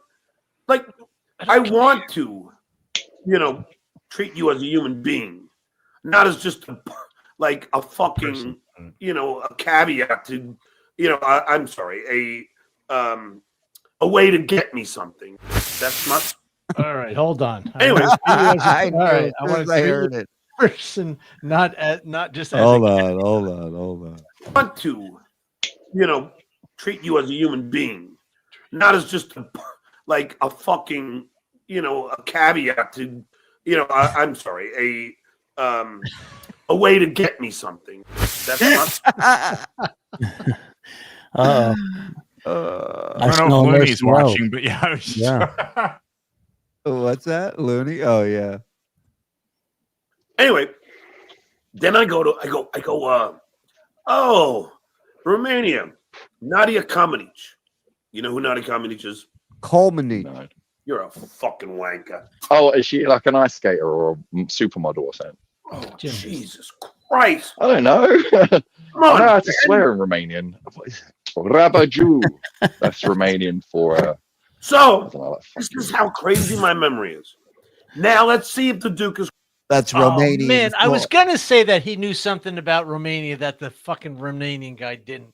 like. I want to, treat you as a human being, not as just like a fucking, a caveat to, I'm sorry, a way to get me something. That's not. All right, hold on. Anyways, I want to heard it. Person, not just as Hold a on. I want to, treat you as a human being, not as just like a fucking, a caveat to, I'm sorry, a way to get me something. That's not. I I don't know if Looney's watching, but yeah. I was Yeah. What's that? Looney? Oh, yeah. Anyway, then I go, Romania, Nadia Comaneci. You know who Nadia Comaneci is? Comaneci. No. You're a fucking wanker. Oh, is she like an ice skater or a supermodel or something? Oh, Jesus Christ. I don't know. Come I on, know how to man. swear in Romanian. Rabaju. That's Romanian for. I So, don't know, like this is fucking- how crazy my memory is. Now, let's see if the Duke is. That's Oh, Romanian. man, I was gonna say that he knew something about Romania that the fucking Romanian guy didn't.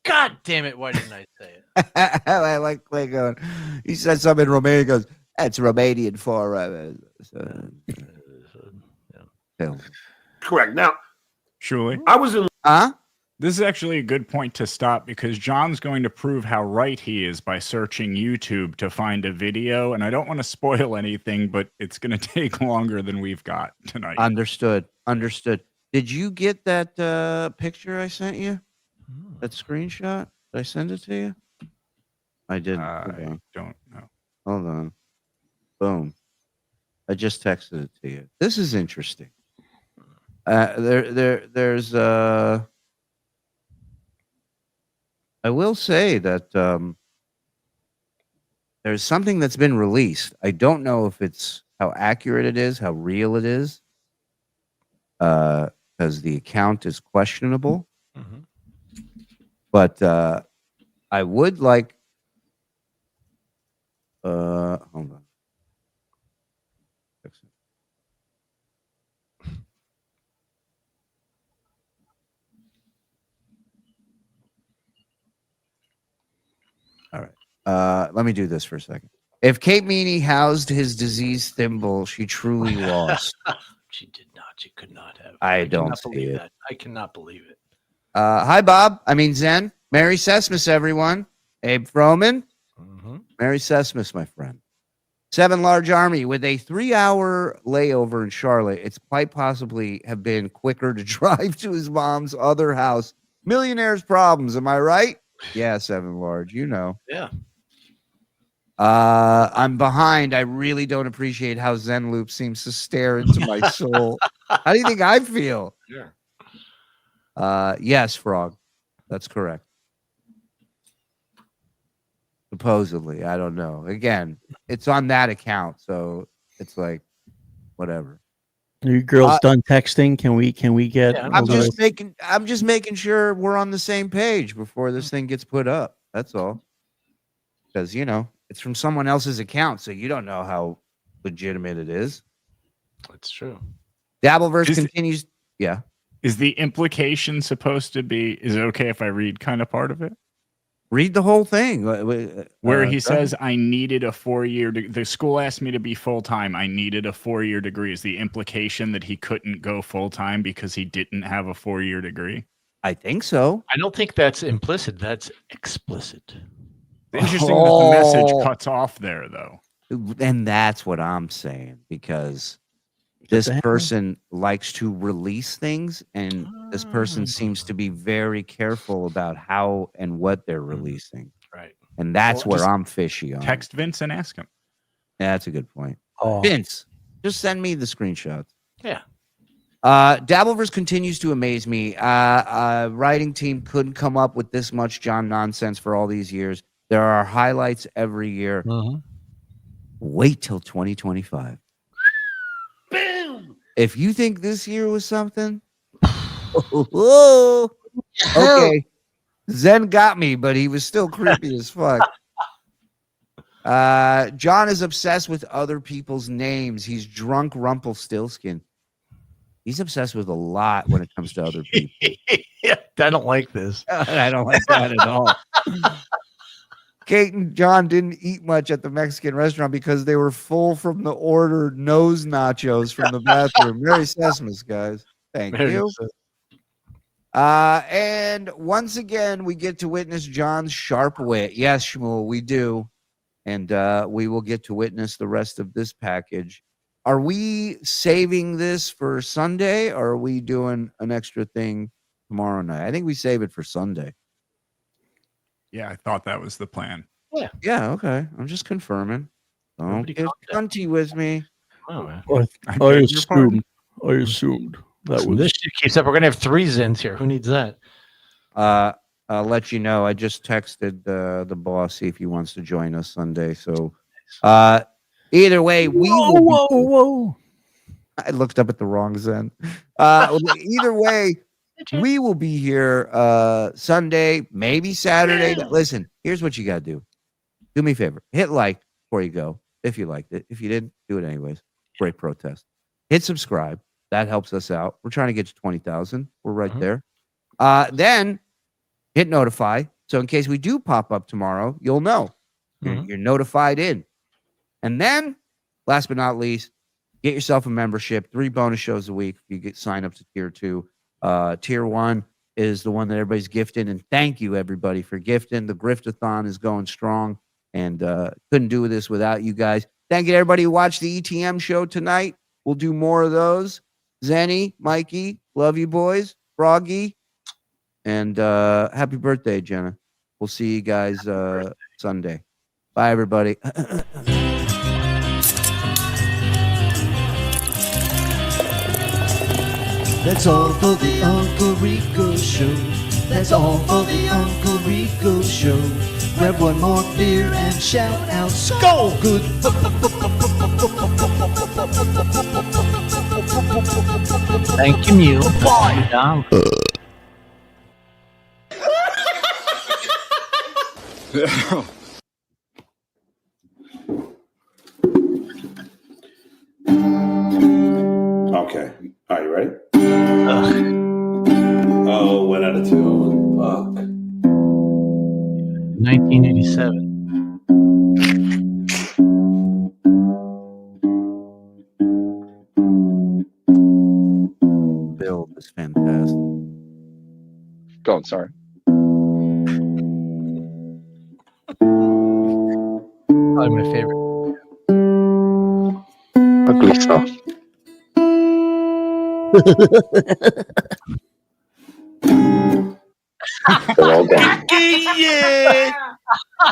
God damn it! Why didn't I say it? I like Clay going. He said something in Romanian. He goes, that's Romanian for. Correct. Now, Shuli, I was in. Huh? this is actually a good point to stop because John's going to prove how right he is by searching YouTube to find a video. And I don't want to spoil anything, but it's going to take longer than we've got tonight. Understood. Did you get that picture I sent you? That screenshot? Did I send it to you? I didn't. I don't know. Hold on. Boom. I just texted it to you. This is interesting. There's I will say that there's something that's been released. I don't know if it's how accurate it is, how real it is, because the account is questionable. Mhm. But I would like. Hold on. All right. Let me do this for a second. If Kate Meaney housed his diseased thimble, she truly lost. She did not. She could not have. I don't cannot see believe it. that. I cannot believe it. Hi, Bob. I mean, Zen. Merry Sesmas, everyone. Abe Froman. Mhm. Merry Sesmas, my friend. 7 Large Army with a 3-hour layover in Charlotte. It's quite possibly have been quicker to drive to his mom's other house. Millionaire's problems. Am I right? Yeah, 7 Large. You know. Yeah. I'm behind. I really don't appreciate how Zen Loop seems to stare into my soul. How do you think I feel? Yeah. Yes, Frog. That's correct. Supposedly. I don't know. Again, it's on that account, so it's like whatever. Are you girls done texting? Can we get? Yeah, I'm just making sure we're on the same page before this thing gets put up. That's all. Because it's from someone else's account, so you don't know how legitimate it is. That's true. Dabbleverse continues. Yeah. Is the implication supposed to be, is it okay if I read kind of part of it? Read the whole thing. Where he says, I needed a 4-year, the school asked me to be full-time. I needed a 4-year degree. Is the implication that he couldn't go full-time because he didn't have a 4-year degree? I think so. I don't think that's implicit. That's explicit. Interesting that the message cuts off there, though. And that's what I'm saying, because this person likes to release things, and this person seems to be very careful about how and what they're releasing. Right. And that's Well, where I'm fishy on. Text Vince and ask him. Yeah, that's a good point. Oh. Vince, just send me the screenshots. Yeah. Dabbleverse continues to amaze me. Writing team couldn't come up with this much John nonsense for all these years. There are highlights every year. Mhm. Wait till 2025. Boom. If you think this year was something, okay. Zen got me, but he was still creepy as fuck. John is obsessed with other people's names. He's drunk Rumpelstiltskin. He's obsessed with a lot when it comes to other people. Yeah, I don't like this. I don't like that at all. Kate and John didn't eat much at the Mexican restaurant because they were full from the ordered nose nachos from the bathroom. Merry Christmas, guys. Thank you. And once again, we get to witness John's sharp wit. Yes, Shmuel, we do. And we will get to witness the rest of this package. Are we saving this for Sunday, or are we doing an extra thing tomorrow night? I think we save it for Sunday. Yeah, I thought that was the plan. Yeah, okay. I'm just confirming. Don't get cunty with me. Oh, man. I assumed that was This shit keeps up. We're gonna have 3 Zins here. Who needs that? I'll let you know. I just texted the boss, see if he wants to join us Sunday. So either way, we will be, whoa. I looked up at the wrong Zen. Either way, we will be here Sunday, maybe Saturday. Listen, here's what you got to do. Do me a favor. Hit like before you go, if you liked it. If you didn't, do it anyways. Great protest. Hit subscribe. That helps us out. We're trying to get to 20,000. We're right there. Then hit notify. So in case we do pop up tomorrow, you'll know. You're notified in. And then, last but not least, get yourself a membership. 3 bonus shows a week. You get sign up to tier 2. Tier 1 is the one that everybody's gifting. And thank you, everybody, for gifting. The Griftathon is going strong. And couldn't do this without you guys. Thank you to everybody who watched the ETM show tonight. We'll do more of those. Zenny, Mikey, love you boys. Froggy. And happy birthday, Jenna. We'll see you guys Sunday. Bye, everybody. That's all for the Uncle Rico Show. That's all for the Uncle Rico Show. Grab one more beer and shout out, Skull Good. Thank you, Mule. Bye. Okay. Are you ready? Oh, 1 out of 2. Fuck. 1987. Build is fantastic. Go on, sorry. Probably my favorite. Ugly stuff. They're all gone. Yeah.